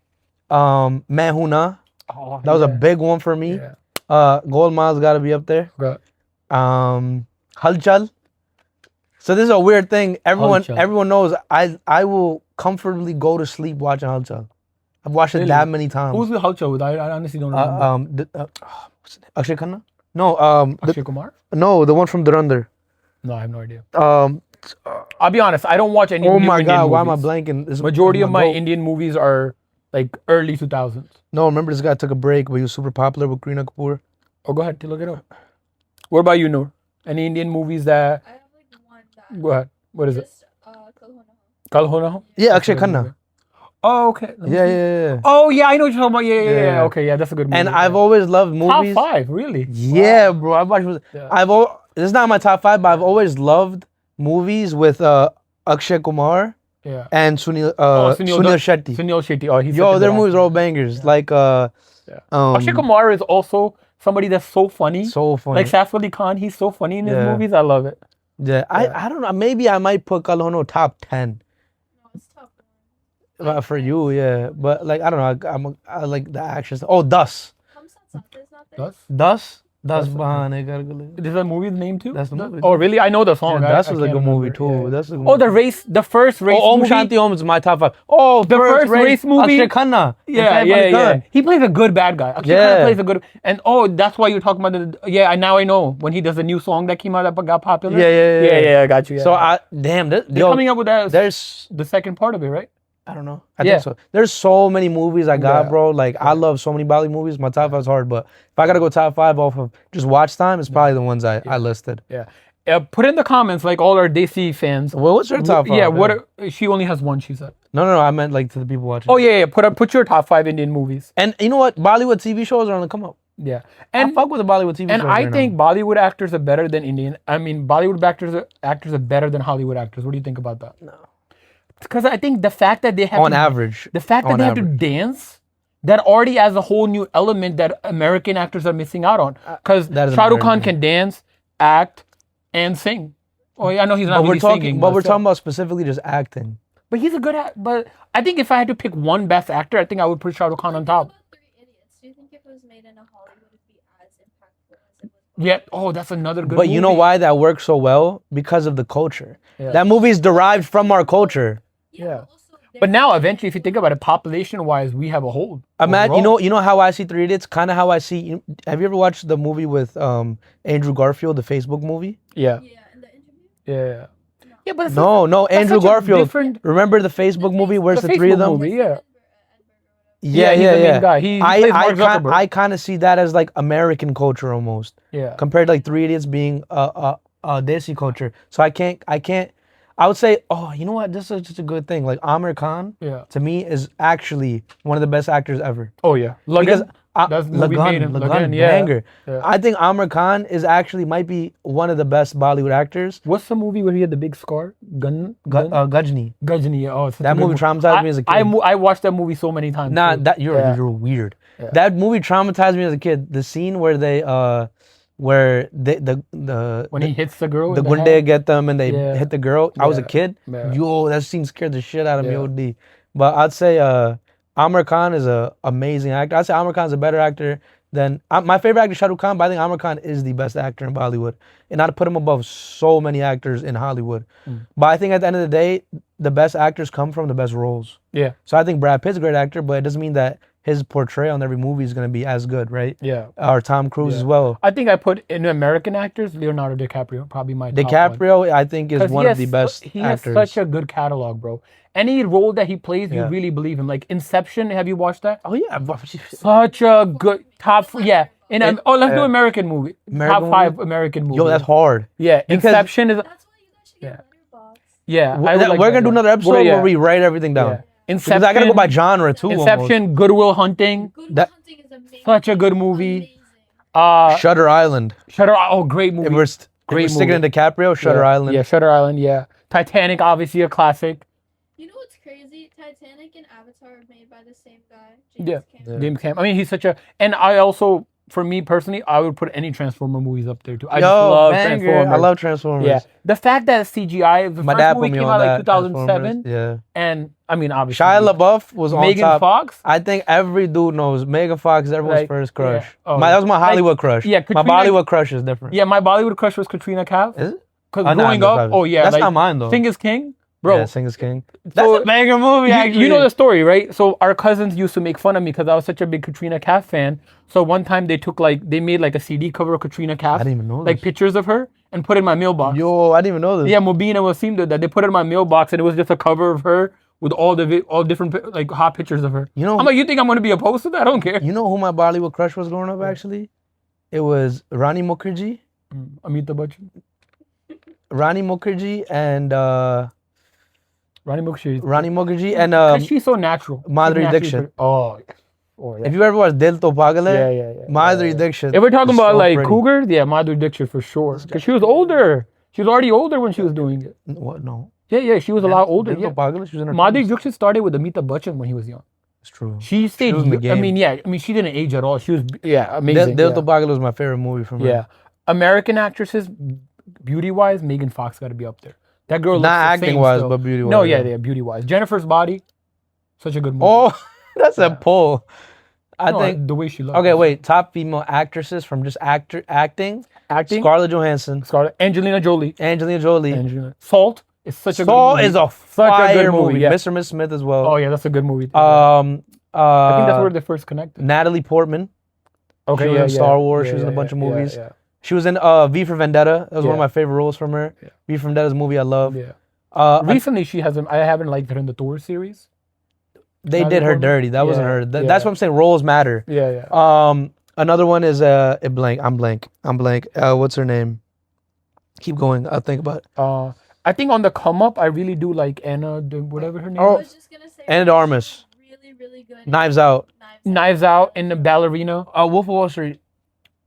Main Hoon Na. Oh, That was a big one for me. Yeah. Golmaal's got to be up there. Okay. Halchal. So this is a weird thing. Halchal. Everyone knows I will comfortably go to sleep watching Halchal. I've watched it Really? that many times. Who's the Halcha with? I honestly don't remember. What's his name? Akshay Khanna? No, Akshay Kumar? no, the one from Durandar. No, I have no idea. Um, I'll be honest. I don't watch any. oh new my Indian God, why am I movies. blanking? This is Majority of my goat. Indian movies are like early 2000s. No, remember this guy took a break, but he was super popular with Kareena Kapoor. Oh, go ahead. Look it up. What about you, Noor? Any Indian movies that? I have like one that. Go ahead. What is it? Just Kal Ho Na Ho. Kal Ho Na Ho? Yeah, Akshay That's a good Khanna. movie. Oh, okay. Let me Yeah, see. yeah. Oh, yeah. I know what you're talking about. Yeah. Yeah. Okay, yeah. That's a good movie. And yeah. I've always loved movies. Top 5, really? Yeah, bro. I've watched. Yeah. This is not my top 5, but I've always loved movies with Akshay Kumar Yeah. and Sunil Sunil Shetty. Sunil Shetty. Oh, he's such Yo, a their good movies actor. are all bangers. Like Akshay Kumar is also somebody that's so funny. so funny. Like Saif Ali Khan, he's so funny in his Yeah. movies. I love it. Yeah, I don't know. Maybe I might put Kal Ho Na Ho top 10 No, it's top one. for you. Yeah, but like I don't know. I like the actions. Oh, Das. Kamsat Sat is not there. That's Das Bahane Kar Gale. is that movie's name too? That's the movie. Oh, really? I know the song. Yeah, I- Das I was a can't good movie remember. too. Yeah. That's a good Oh, movie. the first race Om movie. Shanti Om is my top 5. Oh, The first race movie. Akshay Khanna. Yeah. He plays a good bad guy. Akshay Yeah. Khanna plays a good. And that's why you're talking about the. Yeah, now I know when he does the new song that came out that got popular. Yeah. I got you. Yeah. So they're they're coming up with that. there's The second part of it, right? I don't know. I Yeah. think so. There's so many movies I got, Yeah. bro. Like I love so many Bollywood movies. My top 5 is hard, but if I gotta go top 5 off of just watch time, it's probably the ones I listed. Yeah. Put in the comments like all our Desi fans. Well, what's your top 5? Yeah. She only has one. She said. No. I meant like to the people watching. Oh yeah. Put your top 5 Indian movies. And you know what? Bollywood TV shows are on the come up. Yeah. I And fuck with the Bollywood TV And shows. I right think now. Bollywood actors are better than Indian. I mean, Bollywood actors are better than Hollywood actors. What do you think about that? No. Because I think the fact that they have On to, average. the fact that on they have to average. dance, that already adds a whole new element that American actors are missing out on. Because that is Shah Rukh Khan American. can dance, act, and sing. Oh, yeah, I know he's not But really we're talking. singing. But we're still. talking about specifically just acting. But he's a good actor. But I think if I had to pick one best actor, I think I would put Shah Rukh Khan on top. What about Three Idiots? Do you think if it was made in a Hollywood, it'd be as impactful as it was? Yeah. Oh, that's another good. But you know movie. why that works so well? Because of the culture. Yeah. That movie is derived from our culture. Yeah. Also, But now, eventually, if you think about it, population-wise, we have a hold. Imagine, overall. you know how I see Three Idiots? Kind of how I see. Have you ever watched the movie with Andrew Garfield, the Facebook movie? Yeah. yeah, in the interview. Yeah. Yeah, but it's No, that's Andrew such a Garfield. different- Remember the Facebook movie? Where's the three of Facebook them? movie, yeah. Yeah, he's the main guy. He plays Mark Zuckerberg. I kind of see that as like American culture almost, Yeah. compared to like Three Idiots being Desi culture. So I can't. I would say, oh, you know what? This is just a good thing. Like Amir Khan, Yeah. to me, is actually one of the best actors ever. Oh yeah. Because That's the movie made him. Lagan, yeah. banger. Yeah. I think Amir Khan might be one of the best Bollywood actors. What's the movie where he had the big scar? Gajni. Gajni. Oh, it's such That a good movie traumatized me as a kid. I watched that movie so many times. Nah, too. that Yeah. you're weird. That movie traumatized me as a kid. The scene where when he hits the girl. the in gunde head. get them and they Yeah. hit the girl. I was a Yeah. kid. Yeah. Yo, that scene scared the shit out of me. Yeah. OD. But I'd say Amir Khan is a amazing actor. I'd say Amir Khan's a better actor than my favorite actor, Shah Rukh Khan. But I think Amir Khan is the best actor in Bollywood, and I'd put him above so many actors in Hollywood. But I think at the end of the day, the best actors come from the best roles. Yeah. So I think Brad Pitt's a great actor, but it doesn't mean that his portrayal in every movie is gonna be as good, right? Yeah. Or Tom Cruise as well. I think I put in American actors Leonardo DiCaprio, probably my top one. DiCaprio, I think, is one of the best He actors. has such a good catalog, bro. Any role that he plays, you really believe him. Like Inception, have you watched that? Oh yeah, Such a good top. Yeah. Let's do American movie. American Top 5 American movies. Yo, that's hard. Yeah, Because- Inception is. That's why you guys should get Letterboxd. Yeah, We're gonna do another episode where we write everything down. Yeah. Because Inception. I gotta go by genre too. Inception, Good Will Hunting, Good Will That- Hunting is amazing. such a good movie. Amazing. Shutter Island. Great movie. If we're sticking in DiCaprio, Shutter Island. Yeah, Shutter Island. Yeah, Titanic, obviously a classic. You know what's crazy? Titanic and Avatar are made by the same guy, Yeah. Cameron. James Cameron. I mean, he's such a. And I also, for me personally, I would put any Transformer movies up there too. I just love Transformers. I love Transformers. Yeah, the fact that CGI, the My first dad movie put me came on out that. like 2007, Transformers, Yeah. and I mean, obviously, Shia LaBeouf was on Megan top. Fox. I think every dude knows Megan Fox is everyone's Like, first crush. yeah. Oh, That was my Hollywood crush. yeah, my Katrina- Bollywood crush is different. Yeah, my Bollywood crush was Katrina Kaif. Is it? Because Oh, nah, growing that's up, not- oh yeah, that's like, not mine though. Sing is King, bro. Yeah, Sing is King. So- That's a banger movie. You know the story, right? So our cousins used to make fun of me because I was such a big Katrina Kaif fan. So one time they made like a CD cover of Katrina Kaif, I didn't even know like this. pictures of her, and put it in my mailbox. Yo, I didn't even know this. Yeah, Mubin and Wasim did that. They put it in my mailbox, and it was just a cover of her with all different like hot pictures of her. You know, I'm like, you think I'm gonna be opposed to that? I don't care. you know who my Bollywood crush was growing up actually? It was Rani Mukherjee. Amitabh Bachchan, Rani Mukherjee and Rani Mukherjee. and Because she's so natural. She's Madhuri naturally Dixit. Oh, yeah. if you ever watched Dil To Pagal Hai, Yeah. Madhuri Dixit. If we're talking is about so like pretty. cougars, yeah, Madhuri Dixit for sure. Because she was older. She was already older when she was doing it. What? No. Yeah, she was a lot older. Dil Yeah. To Pagal Hai, she was in her Madhuri 20s. Dixit started with Amitabh Bachchan when he was young. It's true. She stayed. was in the game. I mean, she didn't age at all. She was, amazing. Dil yeah. To Pagal Hai was my favorite movie from her. Yeah. American actresses, beauty-wise, Megan Fox got to be up there. That girl looks Not the acting same wise, still. but beauty wise. No, yeah, beauty-wise. Jennifer's Body, such a good movie. Oh, that's a pull. I No, think. the way she looks. Okay, wait. Top female actresses from just acting. Acting. Scarlett Johansson, Scarlett. Angelina Jolie. Angelina Jolie. Salt is such a good Saul movie. is a Such a fire good movie, movie. yeah. Mr. and Miss Smith as well. Oh yeah, that's a good movie. Too. I I think that's where they first connected. Natalie Portman. Okay, she was in Star Wars. She was in a bunch of movies. Yeah. She was in V for Vendetta. That was one of Yeah. my favorite roles from her. Yeah. V for Vendetta is a movie I love. Yeah. Recently, she hasn't. I haven't liked her in the Thor series. They Natalie did her Portman? dirty. That wasn't Yeah, her. yeah. That's what I'm saying. Roles matter. Yeah. Another one is I'm blank. What's her name? Keep going. I'll think about it. I think on the come up, I really do like Anna, whatever her name Oh, I was just gonna say Anna de Armas. really, really good. Knives Out. Knives Out and the Ballerina. Wolf of Wall Street.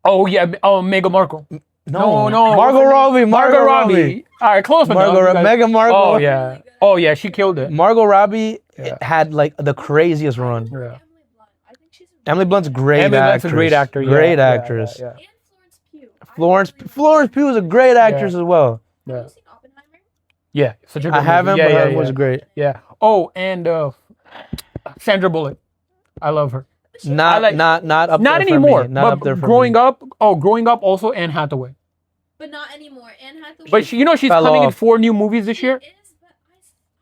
Oh yeah. Oh, Meghan Markle. No. Margot Robbie. Margot Robbie. All right, close enough. Meghan Markle. Oh yeah. Oh yeah, she killed it. Margot Robbie Yeah. had like the craziest run. Yeah. Emily Blunt. I think she's Emily Blunt's great Emily Blunt's actress. a great actor. Yeah, Great yeah, actress. Yeah. and Florence Pugh. Florence Pugh is a great actress as well. Yeah. Have you seen Oppenheimer? Yeah. Such a good I haven't, movie. but Yeah, that was great. Yeah. Oh, and Sandra Bullock. I love her. Not up Not there anymore. For me. Not but up there for growing me. up. Growing up also Anne Hathaway. But not anymore. Anne Hathaway. But she's Fell coming in off. 4 new movies this year. She is, but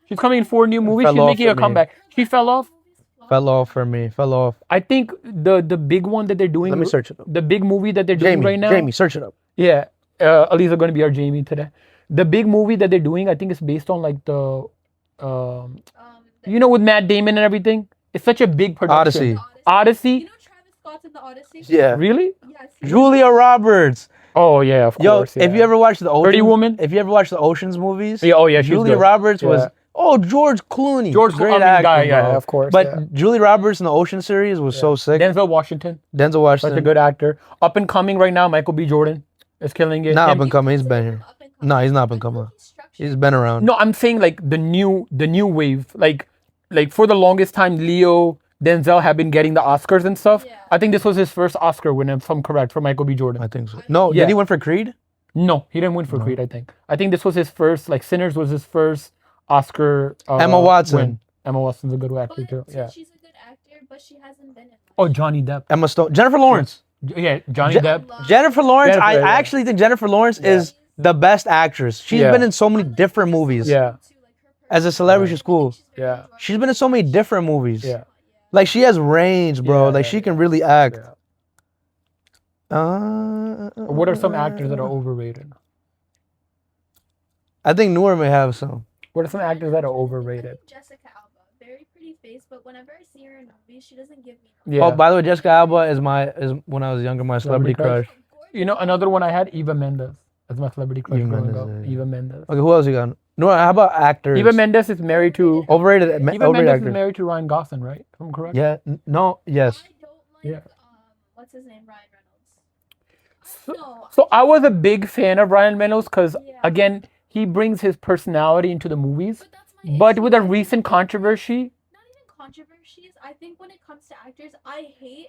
She's coming in 4 new movies. Fell She's off making a for me. comeback. She fell off. Fell off for me. Fell off. I think the big one that they're doing. Let me search it up. The big movie that they're doing right now. Jamie, search it up. Yeah. Ali's going to be our Jamie today. The big movie that they're doing, I think, is based on like the, with Matt Damon and everything. It's such a big production. Odyssey. You know Travis Scott's in the Odyssey? Yeah. Really? Yes. Julia Roberts. Oh yeah, of Yo, course. if you ever watched the Oceans, Pretty Woman? If you ever watched the Oceans movies, Yeah, oh yeah, she's Julia good. Roberts was Yeah. George Clooney. George great Clooney, actor, guy, yeah, bro. of course, But yeah. Julia Roberts in the Ocean series was so sick. Denzel Washington, Denzel Washington. such a good actor. Up and coming right now, Michael B. Jordan is killing it. Not Him- up and coming. He's been here. No, he's not up and coming. He's been around. No, I'm saying like the new wave. Like for the longest time, Leo, Denzel have been getting the Oscars and stuff. Yeah. I think this was his first Oscar win, if I'm correct, for Michael B. Jordan. I think so. No, Yeah. did he win for Creed? No, he didn't win for Creed. I think this was his first. Like Sinners was his first Oscar. Emma Watson. win. Emma Watson's a good actor too. But Yeah. she's a good actor, but she hasn't been in. Oh, Johnny Depp. Emma Stone. Jennifer Lawrence. Yeah, Johnny Je- Depp. Jennifer Lawrence. I Jennifer, yeah. actually think Jennifer Lawrence is the best actress. She's Yeah. been in so many different movies. Yeah. As a celebrity, she's cool. Yeah. She's been in so many different movies. Yeah. Like she has range, bro. Yeah, Like she can really act. Yeah. What are some actors that are overrated? I think Noor may have some. What are some actors that are overrated? Jessica Alba, very pretty face, but whenever I see her in movies, she doesn't give me. Yeah. Oh, by the way, Jessica Alba is when I was younger my celebrity crush. You know, another one I had, Eva Mendes. That's my celebrity crush Eva growing Mendes, up. yeah. Eva Mendes. Okay, who else you got? Noor, how about actors? Eva Mendes is married to. Overrated. Eva Overrated Mendes is actors. married to Ryan Gosling, right? If I'm correct. Yeah. No. Yes. I don't like. Yeah. What's his name? Ryan Reynolds. No. So I was a big fan of Ryan Reynolds because, Yeah. again, he brings his personality into the movies. But that's my But issue. with a recent controversy, Not even controversies. I think when it comes to actors, I hate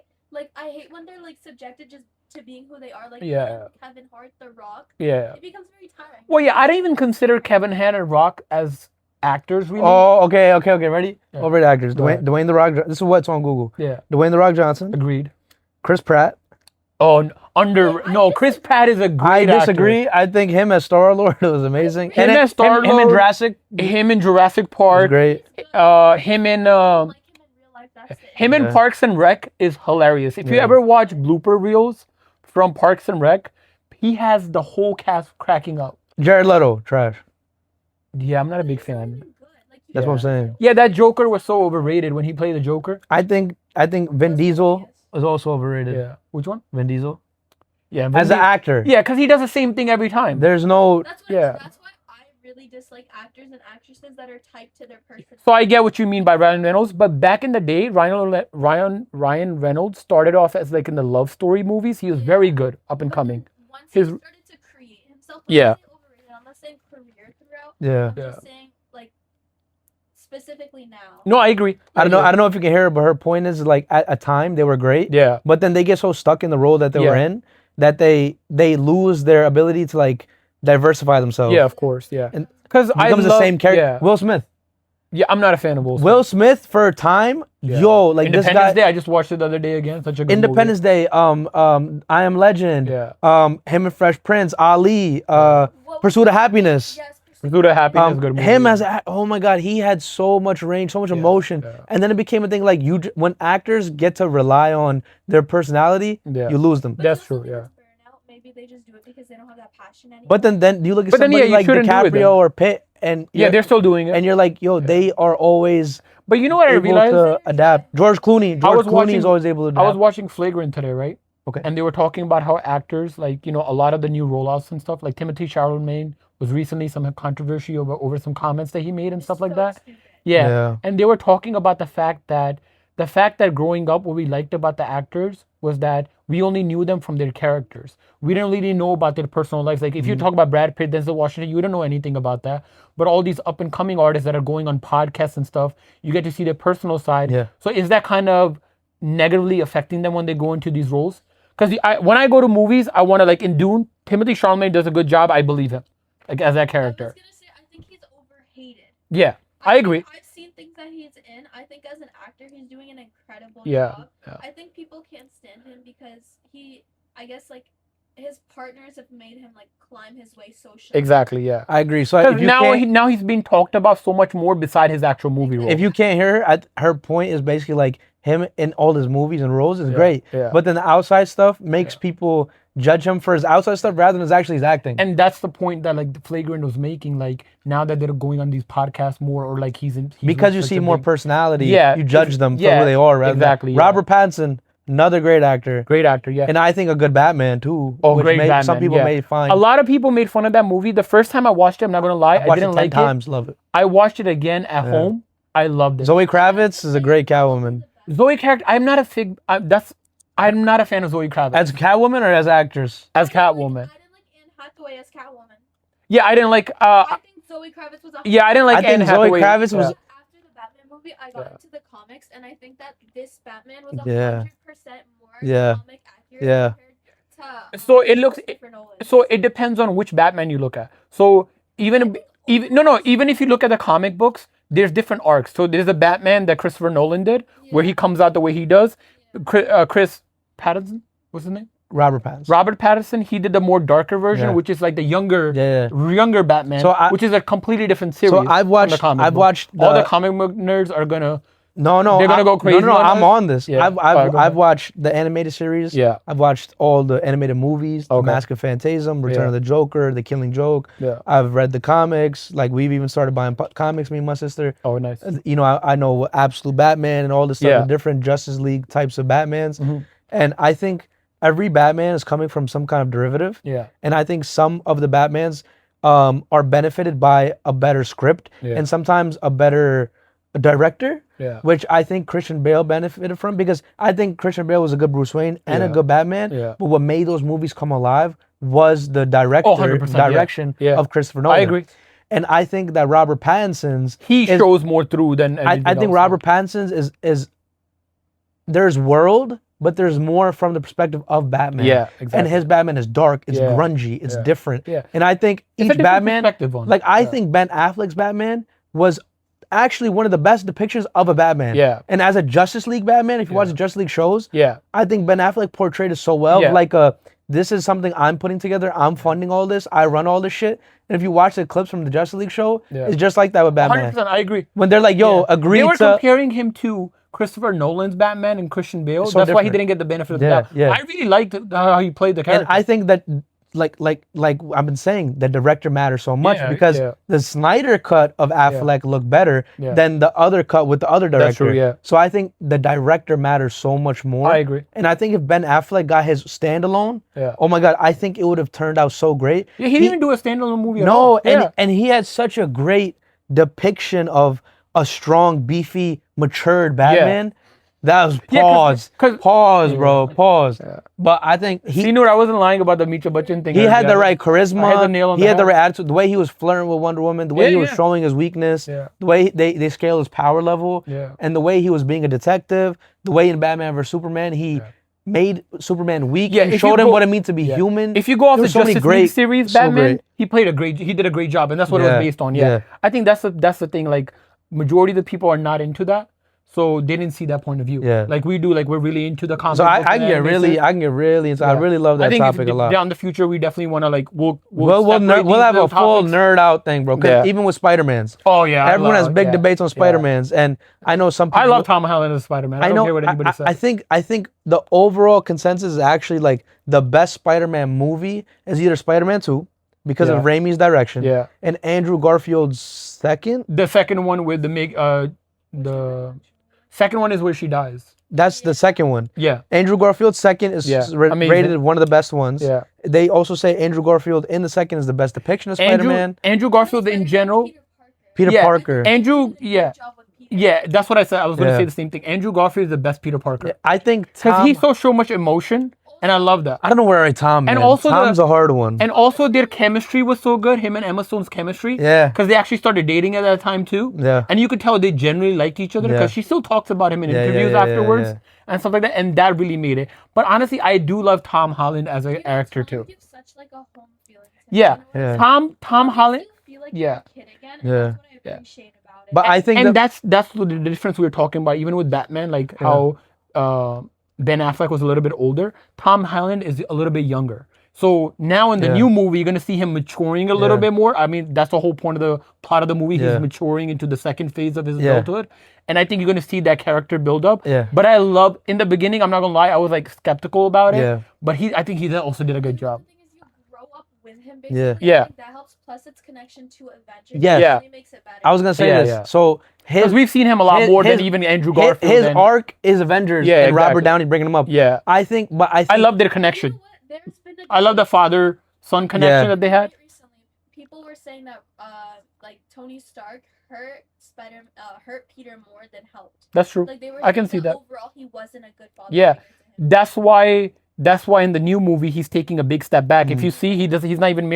when they're like subjected just to being who they are. Like Yeah. Kevin Hart, The Rock. yeah. It becomes very tiring. Well, yeah, I don't even consider Kevin Hart and Rock as actors, really. Oh, okay. Ready? Yeah. Overrated actors. Go ahead. Dwayne the Rock. This is what's on Google. Yeah, Dwayne the Rock Johnson. agreed. Chris Pratt. Oh, Chris Pratt is a I great disagree. I think him as Star Lord was amazing. Him as Star-Lord- Him in Jurassic. actor. Him in Jurassic Was Park. great. Him in I like him in real life. That's it. him in Yeah. Parks and Rec is hilarious. If you Yeah. ever watch blooper reels from Parks and Rec, he has the whole cast cracking up. Jared Leto. Trash. Yeah, I'm not a big He's not fan. even good. Like, you That's what I'm Yeah. saying. Yeah, that Joker was so overrated when he played the Joker. I think Vin Diesel is also overrated. Yeah, which one? Vin Diesel. Yeah, As an actor. Yeah, because he does the same thing every time. There's no. That's Yeah. That's why I really dislike actors and actresses that are typed to their person. So I get what you mean by Ryan Reynolds, but back in the day, Ryan Reynolds started off as like in the love story movies. He was very good, up and But coming. then once His- he started to create himself, Yeah. overrated. I'm not saying career throughout. Yeah. I'm Yeah. just saying like specifically now. No, I agree. I don't know if you can hear it, but her point is like at a time they were great. Yeah, But then they get so stuck in the role that they were Yeah. in that they lose their ability to like diversify themselves. yeah, of course, yeah. And Because I Becomes love the same character. Yeah. Will Smith. Yeah, I'm not a fan of Will Smith. Will Smith for a time, Yeah. yo, like this Independence guy. Day, I just watched it the other day again. Such a good Independence Day, I Am Legend, Yeah. him and Fresh Prince, Ali, What Pursuit of Happiness. Yes. movie. Pursuit of Happiness, good movie. Him oh my God, he had so much range, so much emotion, yeah. and then it became a thing like when actors get to rely on their personality, Yeah. you lose them. But That's it's true, also yeah. because burnout. Maybe they just do it because they don't have that passion anymore. But then you look at But then, somebody yeah, you like shouldn't do it then. DiCaprio or Pitt, and Yeah, they're still doing it. and you're like, yo, they are always But you know what I able realized? to adapt. George Clooney is always able to adapt. I was watching Flagrant today, right? Okay. And they were talking about how actors, like, you know, a lot of the new rollouts and stuff, like Timothy Chalamet was recently some controversy over some comments that he made and stuff like So that. stupid. Yeah. Yeah. And they were talking about the fact that growing up, what we liked about the actors was that we only knew them from their characters. We didn't really know about their personal lives. Like if you talk about Brad Pitt, Denzel Washington, you don't know anything about that. But all these up and coming artists that are going on podcasts and stuff, you get to see their personal side. Yeah. So is that kind of negatively affecting them when they go into these roles? Because when I go to movies, I want to, like in Dune, Timothy Chalamet does a good job. I believe him, like as that I was character. gonna say I think he's overhated. Yeah, I agree. I've seen things that he's in. I think as an actor, he's doing an incredible Yeah, job. yeah. I think people can't stand him because I guess like his partners have made him like climb his way socially. Exactly. Yeah. I agree. So Because if you now can't- now he's being talked about so much more beside his actual movie role. if you can't hear her, her point is basically like him in all his movies and roles is great. yeah. But then the outside stuff makes people judge him for his outside stuff rather than his acting. And that's the point that like the Flagrant was making. Like now that they're going on these podcasts more, or like he's because in you such see a more big- personality, Yeah, you judge them for yeah, who they are rather exactly, than yeah. Robert Pattinson, another great actor. great actor. Yeah. And I think a good Batman too. Oh, which great Batman. some people yeah. may find. A lot of people made fun of that movie. The first time I watched it, I'm not gonna lie, I've I watched didn't it 10 like times, love it. it. I watched it again at home. I loved it. Zoe Kravitz is a great Catwoman. Zoe character, I'm not a fan of Zoe Kravitz As Catwoman or as actress? as Catwoman. I didn't like Anne Hathaway as Catwoman. Yeah, I didn't like. I think Zoe Kravitz was. Yeah, I didn't like I think Anne Zoe Hathaway. Kravitz was- Yeah. After the Batman movie, I got into the comics, and I think that this Batman was 100% Yeah. more Yeah. comic accurate Yeah. compared to. So it looks. Christopher Nolan. So it depends on which Batman you look at. So even if you look at the comic books, there's different arcs. So there's a Batman that Christopher Nolan did, where he comes out the way he does. Chris Pattinson, what's his name? Robert Pattinson. Robert Pattinson. He did the more darker version, Yeah. which is like the younger Batman, So which is a completely different series. So I've from watched. the comic I've book. watched. All the comic book nerds are gonna No, They're gonna go crazy No, on I'm us? on this. Yeah. I've Alright, go ahead. I've watched the animated series. Yeah. I've watched all the animated movies, The Okay. Mask of Phantasm, Return Yeah. of the Joker, The Killing Joke. Yeah. I've read the comics. Like we've even started buying comics, me and my sister. Oh, nice. You know, I know Absolute Batman and all this stuff, Yeah. the different Justice League types of Batmans. Mhm. And I think every Batman is coming from some kind of derivative. Yeah. And I think some of the Batmans are benefited by a better script Yeah. and sometimes a better director, Yeah. which I think Christian Bale benefited from, because I think Christian Bale was a good Bruce Wayne and a Yeah. good Batman. Yeah. But what made those movies come alive was the director 100%, yeah. direction Yeah. of Christopher Nolan. I agree. And I think that Robert Pattinson's He is- shows more through than anything I think else. Robert Pattinson's is there's world, but there's more from the perspective of Batman. Yeah, exactly. And his Batman is dark, it's Yeah. grungy, it's Yeah. different. Yeah. And I think It's a each different Batman, perspective on it. like I Yeah. think Ben Affleck's Batman was actually one of the best depictions of a Batman. Yeah. And as a Justice League Batman, if you watch the Justice League shows, Yeah. I think Ben Affleck portrayed it so well. Yeah. Like this is something I'm putting together. I'm funding all this. I run all this shit. And if you watch the clips from the Justice League show, Yeah. it's just like that with Batman. 100%, I agree. When they're like, "Yo, Yeah. agree They were to." comparing him to Christopher Nolan's Batman and Christian Bale. So That's why he different. didn't get the benefit of Yeah, the doubt. yeah. I really liked how he played the And character. I think that, like I've been saying, the director matters so much Yeah, because yeah. the Snyder cut of Affleck looked better Yeah. than the other cut with the other director. That's true, yeah. So I think the director matters so much more. I agree. And I think if Ben Affleck got his standalone, Yeah. oh my God, I think it would have turned out so great. Yeah, he didn't even do a standalone movie at No, all. Yeah. and he had such a great depiction of a strong, beefy, matured Batman. That was Yeah, pause. 'cause- Pause, bro. Pause. But I think See, Noor, I wasn't lying about the Amitabh Bachchan thing. he had the Yeah. right charisma. I had the nail on he the had the head. right attitude. The way he was flirting with Wonder Woman, the way Yeah, he was yeah. showing his weakness, Yeah. the way they scale his power level, Yeah. and the way he was being a detective, the way in Batman vs Superman he made Superman weak. Yeah, He if showed you him go- what it means to be Yeah. human. If you go off There the was so many Justice great- League series, so Batman, great. he did a great job, and that's what it Yeah, was based on. Yeah. yeah. I think that's the thing. Like, majority of the people are not into that, so they didn't see that point of view. Yeah. Like we do. Like we're really into the comic. So books I and can get animation. really into. I Yeah. really love I that think topic a lot. down the future, we definitely want to like we'll We'll separate these have a little full topics. nerd out thing, bro. 'Cause Yeah. even with Spider-Man's, Oh yeah, everyone has big yeah. debates on Yeah. Spider-Man's, and I know some people. I love Tom Holland as Spider-Man. I don't care what anybody says. I think the overall consensus is actually like the best Spider-Man movie is either Spider-Man 2 because of Yeah. Raimi's direction, Yeah. and Andrew Garfield's second. The second one with the second one is where she dies. That's the second one. Yeah. Andrew Garfield's second is Yeah, amazing. rated one of the best ones. Yeah. They also say Andrew Garfield in the second is the best depiction of Spider-Man. Andrew Garfield in general. Peter Yeah. Parker. Andrew, yeah. Yeah, that's what I said. I was going to Yeah. say the same thing. Andrew Garfield is the best Peter Parker. I think Because Tom. he so much emotion, and I love that. I don't know where I Tom. And man. also Tom's a hard one. And also their chemistry was so good, him and Emma Stone's chemistry. Yeah. Because they actually started dating at that time too. Yeah. And you could tell they genuinely liked each other because Yeah. she still talks about him in Yeah, yeah, interviews yeah, afterwards yeah. and stuff like that. And that really made it. But honestly, I do love Tom Holland as an actor too. Gives such like a home feeling to Yeah. me. Yeah. Tom Holland. You feel like Yeah. you're a kid again, and Yeah. that's what I Yeah. appreciate about it. But I think And that that's the difference we were talking about, even with Batman, like how Ben Affleck was a little bit older. Tom Holland is a little bit younger. So now in the Yeah. new movie, you're gonna see him maturing a little Yeah. bit more. I mean, that's the whole point of the plot of the movie. Yeah. He's maturing into the second phase of his Yeah. adulthood. And I think you're gonna see that character build up. Yeah. But I love in the beginning, I'm not gonna lie, I was like skeptical about it. Yeah. But I think he also did a good job. The thing is, you grow up with him, basically. Yeah. and I Yeah. think that helps. Plus, its connection to Avengers. Yes. Yeah. really makes it better. I was gonna say Yeah, this. yeah. So Because his we've seen him a lot his- more than his- even Andrew Garfield. his and- arc is Avengers Yeah, and Robert exactly. Downey bringing him up. Yeah. I think, but I I think love their You know connection. what? There's been a I love the debate father-son connection Yeah. that they had. recently. People were saying that like Tony Stark hurt Peter more than helped. That's true. Like they were I can saying see that. overall he wasn't a good father. Yeah. figure to him. That's why in the new movie he's taking a big step back. If you see, he's not even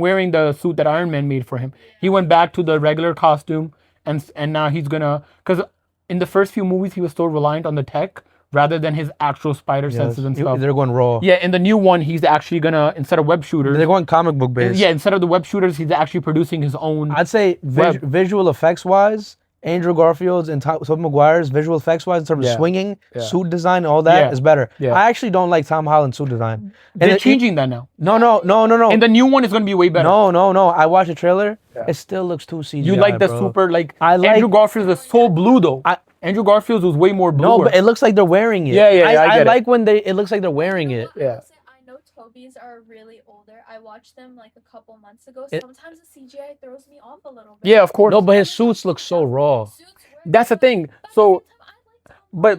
wearing the suit that Iron Man made for him. He went back to the regular costume, and now he's gonna, because in the first few movies he was still reliant on the tech rather than his actual spider senses and stuff. they're going raw. Yeah, in the new one he's actually gonna, instead of web shooters, They're going comic book based. yeah, instead of the web shooters he's actually producing his own. I'd say Web. visual effects wise, Andrew Garfield's and Tobey Maguire's visual effects wise in terms of Yeah. swinging, Yeah. suit design, and all that is Yeah. better. Yeah. I actually don't like Tom Holland's suit design. They're it- changing that now. No. In the new one it's gonna be way better. No. I watched the trailer. It still looks too CGI. You like the bro. super, like I like- Andrew Garfield is so blue though. Andrew Garfield's was way more blue. No, but it looks like they're wearing it. Yeah, I I get like when it looks like they're wearing it. Yeah. I know Toby's are really older. I watched them like a couple months ago. It- Sometimes the CGI throws me off a little bit. Yeah, of course. No, but his suits look so raw. That's the thing. So, but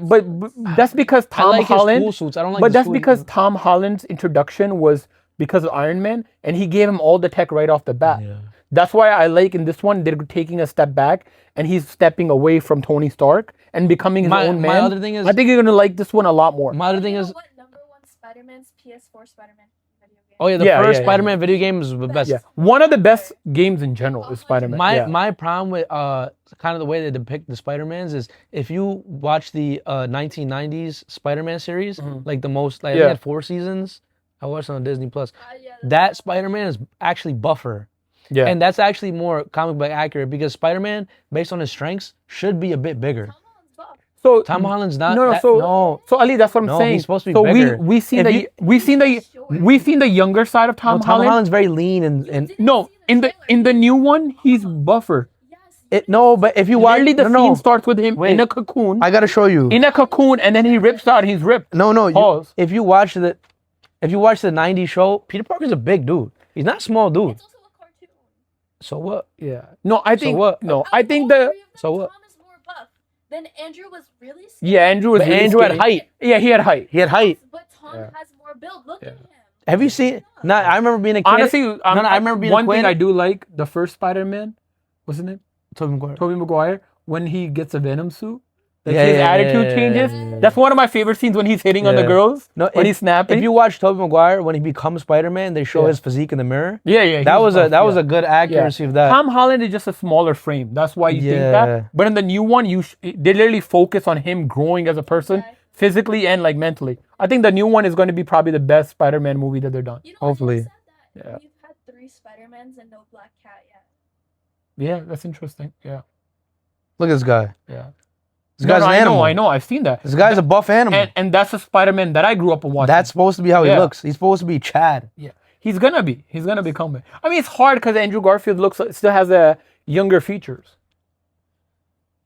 that's because I Tom like Holland. his cool suits. I don't like. But the that's suit- because Tom Holland's introduction was because of Iron Man, and he gave him all the tech right off the bat. Yeah. That's why I like in this one they're taking a step back, and he's stepping away from Tony Stark and becoming his own man. My other thing is, I think you're gonna like this one a lot more. my other thing is, what number one Spider-Man's PS4 Spider-Man video game? oh yeah, the Yeah, first yeah. Spider-Man video game is the best. Yeah, one of the best games in general is Spider-Man. My problem with kind of the way they depict the Spider-Mans is if you watch the 1990s Spider-Man series, like the most, like I think it had 4 seasons. I watched it on Disney Plus. That Spider-Man is actually buffer. Yeah. And that's actually more comic book accurate because Spider-Man, based on his strengths, should be a bit bigger. So Tom Holland's not. no, that- so no. so Ali, that's what I'm No, saying. he's supposed to be so bigger. we seen If we've seen the younger side of No, Tom Tom Holland. Holland's very lean and No, in the new one, he's buffer. no, but if you watch Literally, the scene starts with him Wait. in a cocoon. I gotta show you. In a cocoon, and then he rips out. He's ripped. No, Pause. if you watch the 90s show, Peter Parker's a big dude. He's not a small dude. It's also a cartoon. So what? Yeah. No, I think. what? No, I think the. So what? Tom is more buff. Then Andrew was really skinny. Yeah, Andrew was. But really Andrew had skinny. height. Yeah, he had height. He had height. But Tom Yeah. has more build. Look at him. Have you seen? No, I remember being a kid. Honestly, I remember being one a kid. thing I do like the first Spider-Man. What's his name? Tobey Maguire. Tobey Maguire. When he gets a Venom suit, like Yeah, his yeah, attitude yeah, changes. yeah, yeah. That's one of my favorite scenes when he's hitting on the Yeah. girls. No, when if- he's snapping. If you watch Tobey Maguire when he becomes Spider-Man, they show Yeah. his physique in the mirror. yeah. That was buff, a good accuracy of that. Tom Holland is just a smaller frame. That's why you think Yeah. that. But in the new one, they literally focus on him growing as a person, Okay. physically and like mentally. I think the new one is going to be probably the best Spider-Man movie that they're done. You know, Hopefully. I just said that. Yeah. We've had 3 Spider-Mans and no Black Cat yet. Yeah, that's interesting. Yeah, Look at this guy. yeah. This guy's an I animal. know. I've seen that. This guy's a buff animal. And that's the Spider-Man that I grew up watching. That's supposed to be how he Yeah. looks. He's supposed to be Chad. Yeah, he's gonna become it. I mean, it's hard because Andrew Garfield still has a younger features.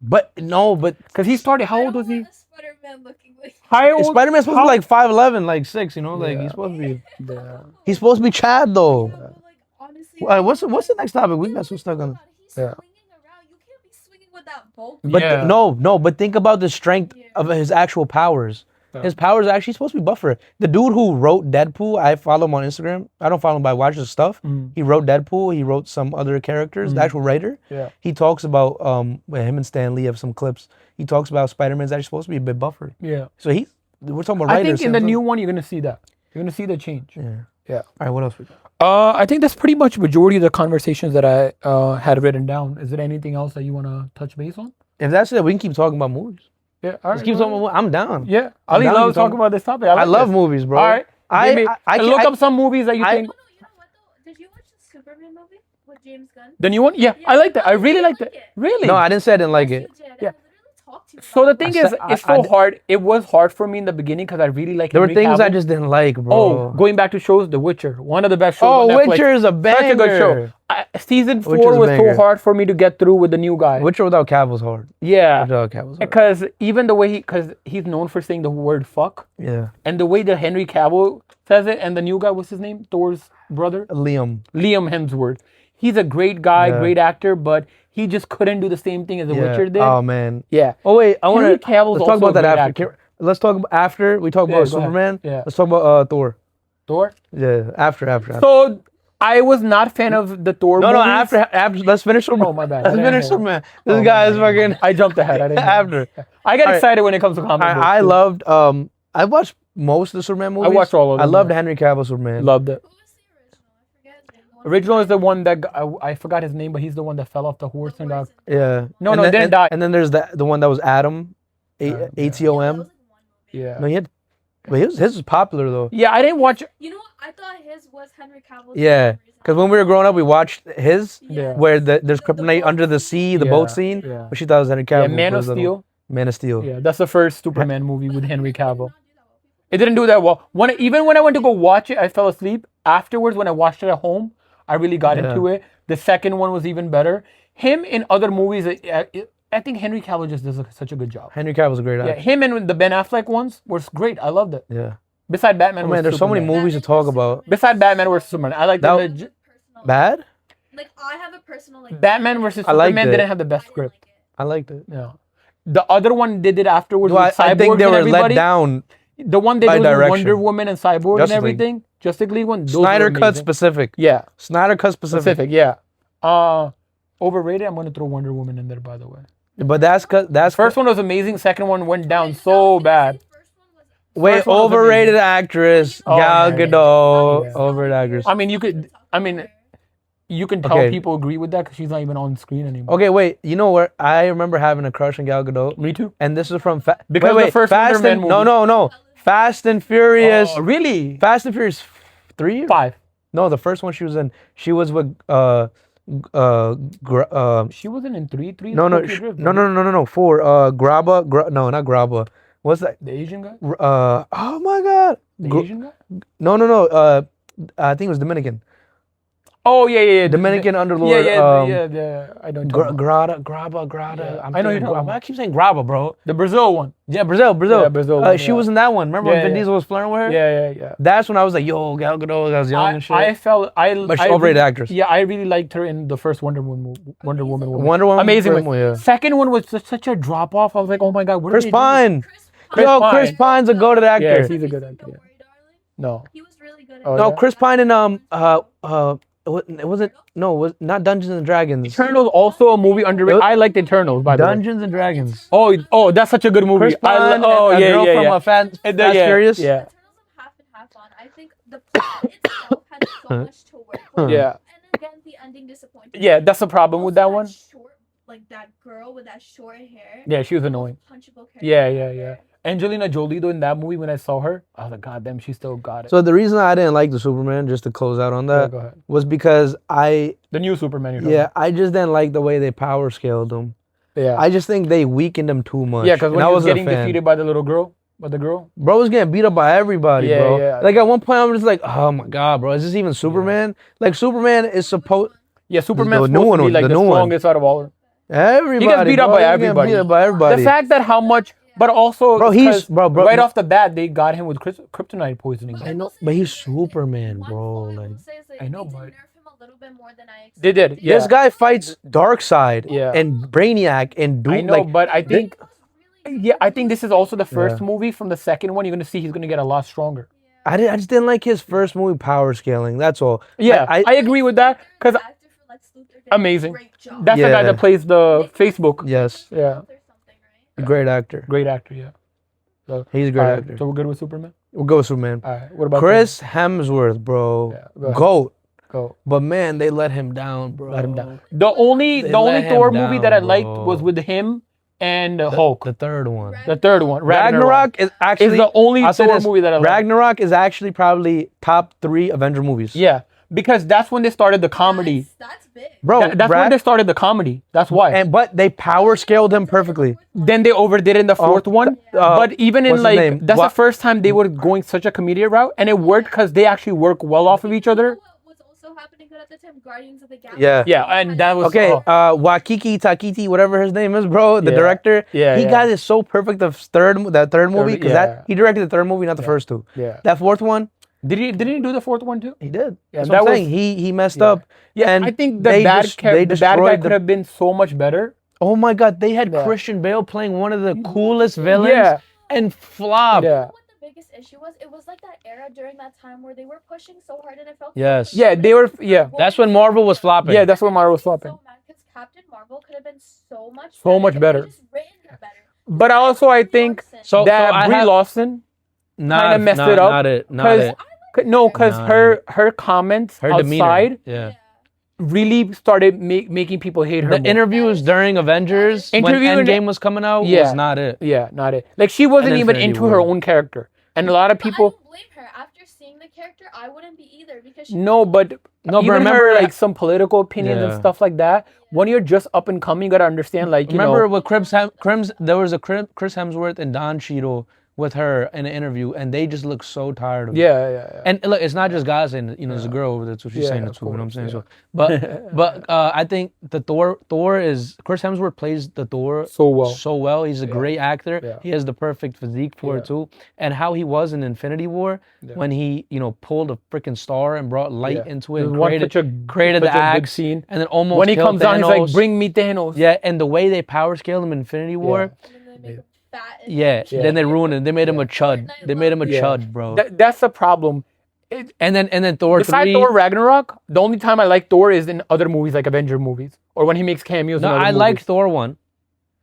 But no, but Because he started. How old was he? Spider-Man looking like. How old? Spider-Man's supposed to be like 5'11", like 6, you know? Like Yeah. he's supposed to be. Yeah. He's supposed to be Chad though. Like, honestly, What's the next topic? We got so stuck on. He's Yeah. swinging around. You can't be swinging with that bulk. But Yeah. no, but think about the strength Yeah. of his actual powers. Yeah. His powers are actually supposed to be buffer. The dude who wrote Deadpool, I follow him on Instagram. I don't follow him, but I watch his stuff. He wrote Deadpool. He wrote some other characters. The actual writer. Yeah. He talks about with him and Stan Lee have some clips. He talks about Spider-Man's actually supposed to be a bit buffer. Yeah. So we're talking about I writers. think in the so- new one you're gonna see that. You're gonna see the change. Yeah. Yeah. All right. What else we got? I think that's pretty much majority of the conversations that I had written down. Is there anything else that you wanna touch base on? If that's it, we can keep talking about movies. Yeah. All right. Let's keep talking about. I'm down. Yeah. Ali down to loves talk- talking about this topic. I like love this. movies, bro. All right. I And look up some movies that you I- think. No, you know what though? Did you watch the Superman movie with James Gunn? The new one? Yeah, I like that. I really liked it. Really? No, I didn't say I didn't like Yes, it. you did. Yeah. I literally talked to you So the about thing it. is, it's so hard. It was hard for me in the beginning because I really like. There were Henry things I Cavill. just didn't like, bro. Oh, going back to shows, The Witcher, one of the best shows. Oh, on Netflix. Witcher is a banger. Such a good show. Season 4 Witcher's a was banger. so hard for me to get through with the new guy. Witcher without Cavill's hard. Yeah, Without Cavill's hard. because even the way because he's known for saying the word "fuck," Yeah. and the way that Henry Cavill says it, and the new guy, what's his name? Thor's brother, Liam. Liam Hemsworth. He's a great guy, Yeah. great actor, but he just couldn't do the same thing as The Yeah. Witcher did. Oh man. Yeah. Oh wait, I want Henry to. Cavill's Let's talk also about that a great after. actor. Let's talk about after we talk Yeah, about go ahead. Superman. Yeah. Let's talk about Thor. Thor. Yeah. After. So I was not a fan of the Thor. No, movies. after. Let's finish Superman. Oh, my bad. Let's I finish didn't- Superman. This Oh, guy my is bad. fucking. I jumped ahead. I didn't. After. I get All right. excited when it comes to comic books. I too. loved. I watched most of the Superman movies. watched all of I them, loved yeah. Henry Cavill Superman. Loved it. Who was the original? I forget. The one Original is the one that I forgot his name, but he's the one that fell off the horse and got. Yeah. No, And no, then, didn't and, die. And then there's the one that was Adam, Yeah. ATOM. that was like one movie. Yeah. No, he had. But his was popular though. Yeah, I didn't watch. You know what? I thought his was Henry Cavill's. Yeah, because when we were growing up, we watched his Yeah. where there's kryptonite under the sea, the boat scene. Yeah. But she thought it was Henry Yeah, Cavill. Man for of his little- Steel. Man of Steel. Yeah, that's the first Superman movie with Henry Cavill. Not do that well. It didn't do that well. Even when I went to go watch it, I fell asleep. Afterwards, when I watched it at home, I really got Yeah. into it. The second one was even better. Him in other movies, I think Henry Cavill just does such a good job. Henry Cavill's a great Yeah, actor. him and the Ben Affleck ones were great. I loved it. Yeah. Beside Batman, Oh, man, there's so many movies to talk about. Beside Batman vs Superman, I like That- the Bad? Like I have a personal like. Batman vs I liked Superman it. didn't have the best I didn't script. like it. I liked it. Yeah. The other one they did afterwards Well, with I think Cyborg they and were everybody. let down. The one they by did with direction. Wonder Woman and Cyborg Justice and League. everything. Justice League one. Those Snyder were cut amazing. specific. Yeah. Snyder cut specific. Yeah. Overrated. I'm gonna throw Wonder Woman in there, by the way. But that's First one was amazing. Second one went down so bad. Wait, first one was overrated actress Oh, Gal yeah, Gadot. yeah. Overrated actress. I mean, you can tell Okay. people agree with that because she's not even on screen anymore. Okay, wait. You know what? I remember having a crush on Gal Gadot, Me too. and this is from Because wait, the first Fast Wonder Man and, no, movie. no, Fast and Furious. Oh, really? Fast and Furious 3? 5. No, the first one she was in. She was with She wasn't in 3. 3 no, Tokyo Drift, right? no. 4. No, not Graba. What's that? The Asian guy. Oh my God. The Asian guy. No. I think it was Dominican. Oh yeah. Dominican underlord. Yeah. I don't know. Graba. Yeah, I'm I know thinking you're talking Graba. I keep saying Graba, bro. The Brazil one. Yeah, Brazil. Yeah, Brazil one, She yeah. was in that one. Remember Yeah, when Vin yeah. Diesel was flirting with her? Yeah. That's when I was like, yo, Gal Gadot. I was young and shit. I felt But she's overrated actress. Yeah, I really liked her in the first Wonder Woman movie. Wonder Woman. Wonder Woman. Amazing. first one. one, yeah. Second one was just such a drop off. I was like, oh my god, what Chris did they do? Pine. Chris Yo, Pine. Chris Pine's a goated actor. Yeah, he's a good actor. Don't Yeah. worry, darling. No. He was really good. Oh, No, yeah? Chris Pine in it wasn't not Dungeons and Dragons. Eternals also a movie underrated. I liked Eternals by the way. Dungeons and Dragons. Oh, that's such a good movie. Chris Pine and a girl from Fast Furious. Yeah. Eternals I'm half and half on. I think the plot itself had so much to work with. Yeah. And again, the ending disappointed. Yeah, that's the problem with that Also, one. Short, like that girl with that short hair. Yeah, she was annoying. Punchable character. Yeah. Angelina Jolie though in that movie when I saw her, I was like, God damn, she still got it. So the reason I didn't like the Superman, just to close out on Yeah, that, go ahead. was because The new Superman. You're talking I just didn't like the way they power scaled him. about. Yeah. I just think they weakened him too much. Yeah, because when And I he was wasn't a getting fan. defeated by the little girl, Bro was getting beat up by everybody, Yeah, bro. yeah. Like at one point, I'm just like, oh my God, bro, is this even Superman? Like Superman is supposed. Yeah, Superman's The new supposed one to be was- like the the new one. strongest out of all. Everybody. He gets beat up bro. by He was getting everybody. Beat up by everybody. The fact that how much, but also Bro, he's- 'cause bro, right off the bat they got him with kryptonite poisoning. I know, but he's Superman, bro. Like I know, they but- nerf him a little bit more than I expected. They did. Yeah. this guy fights Darkseid Yeah. and Brainiac and Doom. I know, like, but I think I think this is also the first Yeah. movie. From the second one, you're gonna see he's gonna get a lot stronger. I just didn't like his first movie power scaling. That's all. Yeah, I I agree with that because Actor for Lex Luthor did a Amazing. great job. that's the guy Yeah. that plays the Facebook. yes, Yeah, Or something, right? great actor. great actor. Yeah. So, He's a great alright, actor. So we're good with Superman. We'll go with Superman. All right. What about Chris Hemsworth, bro. Yeah, go ahead. Goat. Go. But man, they let him down, bro. Let him down. The only They the only let him Thor movie down, that I liked bro. was with him and Hulk. The third one. The third one, Ragnarok is actually is the only I'll say Thor this, movie that I like. Ragnarok is actually probably top 3 Avenger movies. Yeah, because that's when they started the comedy. That's big. Bro, That's when they started the comedy. That's why. but they power scaled him perfectly. Then they overdid it in the fourth one. But even in what's his like name? that's the first time they were going such a comedic route, and it worked because they actually work well off of each other. What was also happening good at the time? Guardians of the Galaxy. Yeah. Yeah, and that was Okay, oh, Wakiki Takiti, whatever his name is, bro, the Yeah. director. Yeah, he yeah. got it so perfect. That third movie, because yeah. he directed the third movie, not the first two. yeah. That fourth one, Didn't he do the fourth one too? he did. Yeah, That's that what I'm was- saying. He messed Yeah. up. Yeah, and I think the they bad des- they the bad guy destroyed could have been so much better. Oh my God, they had Yeah. Christian Bale playing one of the coolest villains Yeah. and flop. You Yeah. know what the biggest issue was? It was like that era during that time where they were pushing so hard and it felt Yes. so Yeah, they were. Yeah, That's when Marvel was flopping. yeah. That's when Marvel was flopping. So mad because Captain Marvel could have been so much much if better. they just written it better. But also, I think So that I Brie have- Larson not, kinda messed it up, Not it. Not 'cause- it. no, because Nah. her comments Her outside demeanor. Yeah. really started making people hate her. The more. interviews during Avengers when Interview and- Endgame was coming out Yeah. was not it. Yeah, not it. Like she wasn't And even Infinity into her War. own character, and a lot of But I people. don't blame her. After seeing the character, I wouldn't be either because she No, but No, but even remember her, like some political opinions and Yeah. stuff like that. When you're just up and coming, you gotta understand, like you Remember know. with there was a Chris Hemsworth and Don Cheadle with her in an interview, and they just look so tired of it. Yeah. And look, it's not just guys saying it. There's a girl over there too. She's saying it of too. You know what I'm course, saying? So, but I think the Thor is Chris Hemsworth plays the Thor So well. So well. He's a great actor. Yeah. He has the perfect physique for it too. And how he was in Infinity War when he pulled a freaking star and brought light into it, and created the axe scene, and then almost when he killed comes down, he's like, Thanos. "Bring me Thanos." Yeah, and the way they power scaled him in Infinity War. And then they make him fat. Then they ruined it. They made him a chud. They made him a chud, bro. That's the problem. And then Thor Besides 3. Thor Ragnarok, the only time I like Thor is in other movies like Avenger movies or when he makes cameos. No, in other I movies. liked Thor 1.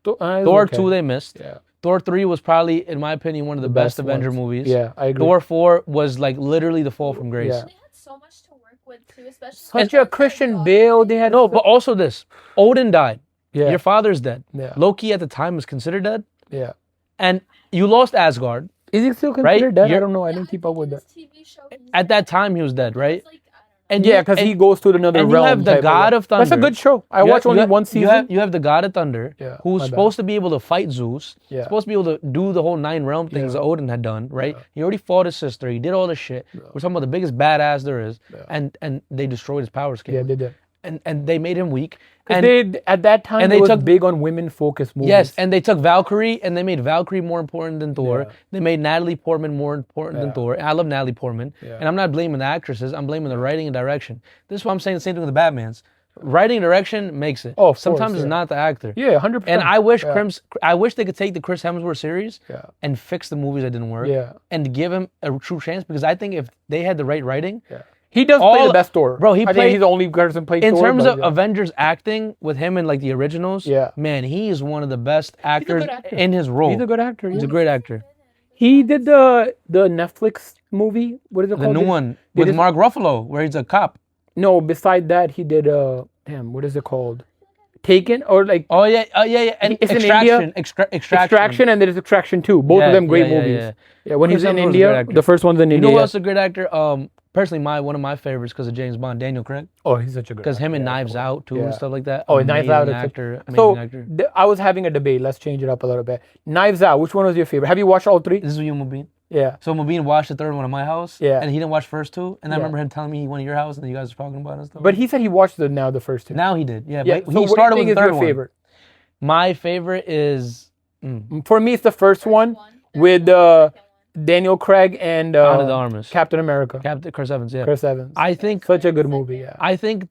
Thor 2 they missed. Yeah. Thor 3 was probably, in my opinion, one of the best Avenger ones. movies. Yeah, I agree. Thor 4 was like literally the fall from grace. Yeah. They had so much to work with too, especially Such a Christian Bale. They had No, but also this. Odin died. Yeah. Your father's dead. Yeah. Loki at the time was considered dead. Yeah. And you lost Asgard. Is he still considered dead? I You're- don't know. I didn't keep up with that. At that time, he was dead, right? And Yeah, because he goes to another and realm. you have the type God of Thunder. That's a good show. I watched only one season. You have the God of Thunder, Yeah, who's my bad. supposed to be able to fight Zeus. Yeah. Supposed to be able to do the whole 9 realm things that Odin had done, right? He already fought his sister. He did all this shit. We're talking about the biggest badass there is, and they destroyed his power scale. Yeah, they did. And they made him weak. And they at that time and they they was took- big on women-focused movies. Yes, and they took Valkyrie and they made Valkyrie more important than Thor. Yeah. They made Natalie Portman more important than Thor. And I love Natalie Portman. Yeah. And I'm not blaming the actresses. I'm blaming the writing and direction. This is why I'm saying the same thing with the Batmans. Writing and direction makes it. Oh, of Sometimes course, it's not the actor. Yeah, 100%. And I wish I wish they could take the Chris Hemsworth series Yeah. and fix the movies that didn't work. Yeah. And give him a true chance, because I think if they had the right writing, He does play the best Thor. Bro, he I think played- he's the only person played in Thor. terms but of yeah. Avengers acting with him in like the originals, Yeah. man, he is one of the best actors good actor. in his role. He's a good actor. He's yeah. a great actor. He did the Netflix movie. What is it The called? new one Did with it- Mark Ruffalo, where he's a cop. No, beside that, he did what is it called? Taken or like Oh yeah, and It's in Extraction, India. Extraction. Extraction and there is Extraction 2. Both Yeah, of them great yeah, movies. yeah. Yeah, when Chris he's in Hemsworth's a great India, actor. the first one's in You India. know who else is a great actor? Personally, one of my favorites because of James Bond, Daniel Craig. Oh, he's such a good. Because him and actor, Knives Out too Yeah. and stuff like that. Oh, Knives Out is actor. So Amazing actor. I was having a debate. Let's change it up a little bit. Knives Out. Which one was your favorite? Have you watched all 3? This is you, Mubin. Yeah. So Mubin watched the third one at my house. Yeah. And he didn't watch the first 2. And I Yeah. remember him telling me he went to your house and you guys were talking about it and stuff. But he said he watched the first 2. Now he did. Yeah. Yeah. But So he what started do you with think the is third your one. favorite? My favorite is For me, it's the first one with Daniel Craig and Ana de Armas. Captain America. Captain Chris Evans. Yeah. Chris Evans. I think Such a good movie. Yeah. I think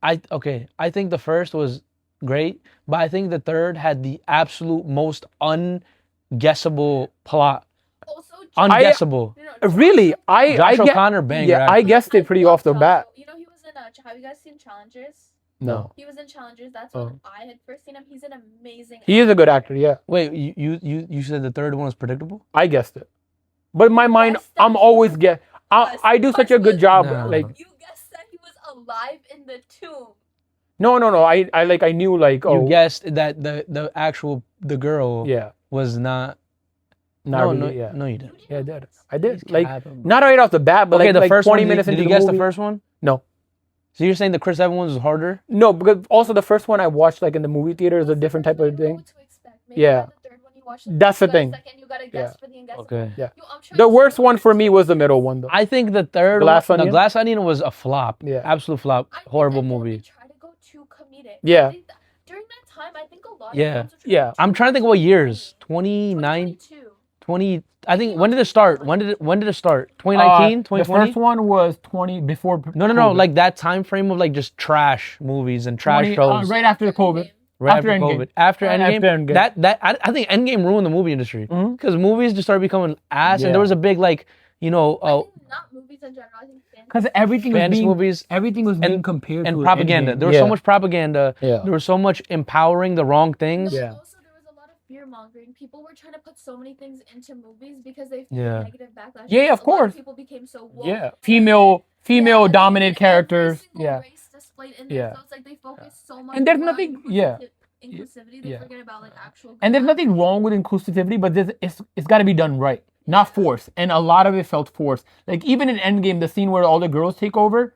I think the first was great, but I think the third had the absolute most unguessable plot. Also, Unguessable. Really, I Josh get- O'Connor banger. Yeah, I actor. guessed it pretty off the bat. You know, he was in. Have you guys seen Challengers? No, He was in Challengers. That's when I had first seen him. He's an amazing. he is a good actor. Yeah, Wait, you said the third one was predictable? I guessed it. But in my mind, guessed that I'm he always was- guess. I do such a good job. No. Like You guessed that he was alive in the tomb. no. I knew like You guessed that the girl yeah, was not. not no, really. Yeah, no, you didn't. yeah, I did. I did. He's Like capping. not right off the bat, but Okay, like, the like first 20 one. minutes Did into you the guess movie. the first one? No, So you're saying the Chris Evans one was harder? no, because also the first one I watched like in the movie theater is a different type of You know thing. what to expect. Maybe Yeah. by the third one you watch the That's first, the you got a thing. second, you gotta Yeah. guess for the unguessable. Okay. Yeah. Yo, I'm trying The to worst say one for this. me was the middle one though. I think the third Glass one, the Onion? Glass Onion was a flop. Yeah. Absolute flop. I think Horrible that they movie. try to go too comedic. Yeah. I think that during that time, I think a lot Yeah. of films were Yeah. I'm trying to think what years. 29, 2022. 20. I think when did it start? When did it start? 2019, The 2020? first one was 20 before. No, COVID. like that time frame of like just trash movies and trash 20, shows. right after the COVID. Right after after Endgame. COVID. After Right Endgame, after Endgame. I think Endgame ruined the movie industry because movies just started becoming ass, Yeah. and there was a big like I think not movies in general. I think fantasy. Because everything was fantasy being movies everything was being compared and to propaganda. Endgame. There was Yeah. so much propaganda. Yeah. There was so much empowering the wrong things. No, Yeah. Also, there was a lot of fear mongering. People were trying to put so many things into movies because they Yeah. feared negative backlash. Yeah, because of a lot course. People became so woke. Yeah, female Yeah, dominant every characters. single Yeah, race displayed in there, Yeah. so it's like they focus so much. And there's on nothing- yeah. Inclusivity. They Yeah. forget about like actual. and there's nothing wrong with inclusivity, but it's got to be done right, not forced. And a lot of it felt forced. Like even in Endgame, the scene where all the girls take over,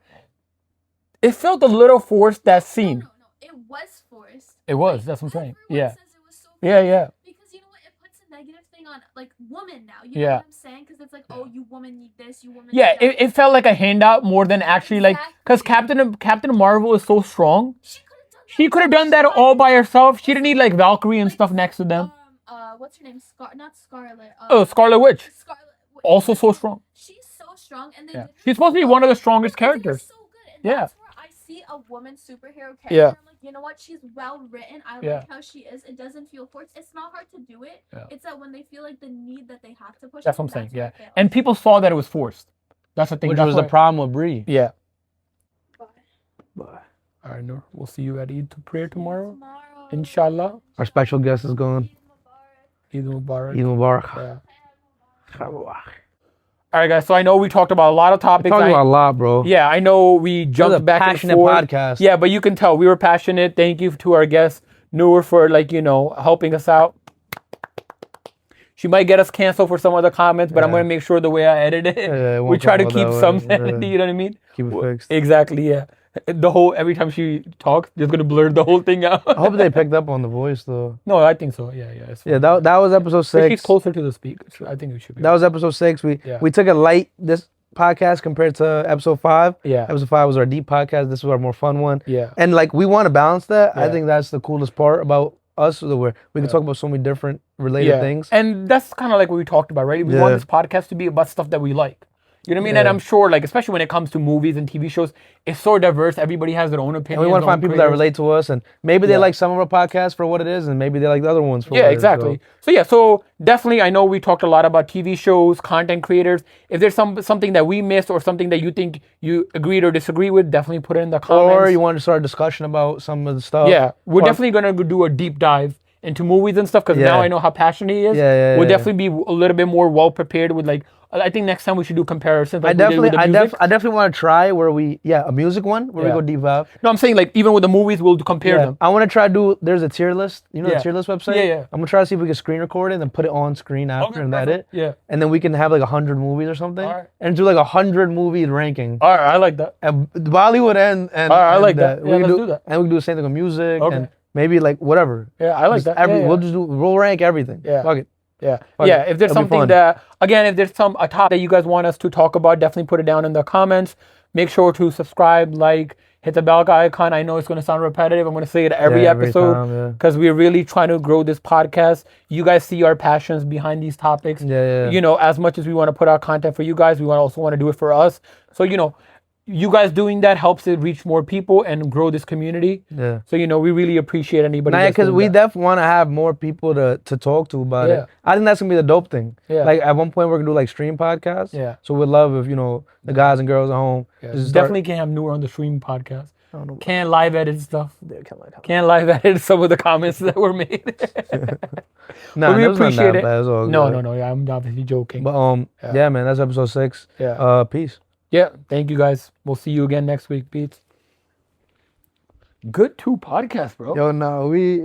it felt a little forced. That scene. No, it was forced. It was. That's what I'm saying. Everyone Yeah. says it was so Yeah, yeah. Because you know what? It puts a negative thing on like women now. You know Yeah. what I'm saying? Because it's like, oh, you women need this, you women. Yeah, need that. it felt like a handout more than actually like, because Captain Marvel is so strong. She could have done that all by herself. She didn't need like Valkyrie and stuff next to them. What's her name? Not Scarlet. Scarlet Witch. Scarlet. Also so strong. She's so strong, and Yeah. She's supposed to be one of the strongest characters. So good. And Yeah. that's where I see a woman superhero character. Yeah. I'm like, you know what? She's well written. I like how she is. It doesn't feel forced. It's not hard to do it. Yeah. It's that when they feel like the need that they have to push. That's what I'm saying. Yeah. And people saw that it was forced. That's the thing. Which was the problem with Brie. Yeah. Bye. All right, Noor. We'll see you at Eid prayer tomorrow. Inshallah. Our special guest is going. Eid Mubarak. Eid Mubarak. Yeah. All right, guys. So I know we talked about a lot of topics. We talked about a lot, bro. Yeah, I know we jumped back and passionate forth. podcast. Yeah, but you can tell we were passionate. Thank you to our guest Noor for helping us out. She might get us canceled for some of the comments, but I'm gonna make sure the way I edit it, we try to keep some sanity. You know what I mean? Keep it fixed. Exactly. Yeah. Every time she talks, just gonna blur the whole thing out. I hope they picked up on the voice though. No, I think so. Yeah. It's fine. Yeah, that was episode 6. She's closer to the speaker. I think we should be. That was episode 6. We took it light this podcast compared to episode 5. Yeah. Episode 5 was our deep podcast. This was our more fun one. Yeah. And like we want to balance that. Yeah. I think that's the coolest part about us, where we can talk about so many different related things. And that's kind of like what we talked about, right? We want this podcast to be about stuff that we like. You know what I mean? Yeah. And I'm sure, like, especially when it comes to movies and TV shows, it's so diverse. Everybody has their own opinion. And we want to find people that relate to us, and maybe they like some of our podcasts for what it is, and maybe they like the other ones for what it is. Exactly. So definitely, I know we talked a lot about TV shows, content creators. If there's something that we missed or something that you think you agreed or disagree with, definitely put it in the comments. Or you want to start a discussion about some of the stuff. Yeah, we're definitely going to do a deep dive into movies and stuff, because now I know how passionate he is. We'll definitely be a little bit more well prepared with, like, I think next time we should do comparisons. Like I definitely want to try where a music one where we go deep dive. No, I'm saying like even with the movies, we'll compare them. I want to try to do. There's a tier list. You know the tier list website. Yeah. I'm gonna try to see if we can screen record it and then put it on screen after and edit. Yeah. And then we can have like 100 movies or something. All right. And do like 100 movie ranking. All right, I like that. And Bollywood and all right, I like that. Yeah, let's do that. And we can do the same thing with music and Okay. maybe like whatever. Yeah, I like that. We'll rank everything. Yeah. Fuck it. Yeah. Okay. Yeah. If there's It'll be something fun. that, again, if there's a topic that you guys want us to talk about, definitely put it down in the comments. Make sure to subscribe, like, hit the bell icon. I know it's going to sound repetitive. I'm going to say it every episode because we're really trying to grow this podcast. You guys see our passions behind these topics. Yeah. You know, as much as we want to put out content for you guys, we also want to do it for us. So, you guys doing that helps it reach more people and grow this community. Yeah. So, we really appreciate anybody. Nah, because we definitely want to have more people to talk to about it. I think that's going to be the dope thing. Yeah. Like at one point we're going to do like stream podcasts. Yeah. So we'd love if, the guys and girls at home. Definitely can't have Noor on the stream podcast. I don't know. Can't live edit stuff. Yeah, Can't live edit some of the comments that were made. Nah, we appreciate it. Bad. All No. Yeah, I'm obviously joking. But yeah, man, that's episode 6. Yeah. Peace. Yeah, thank you guys. We'll see you again next week, Pete. Good 2 podcasts, bro. Yo, no, we.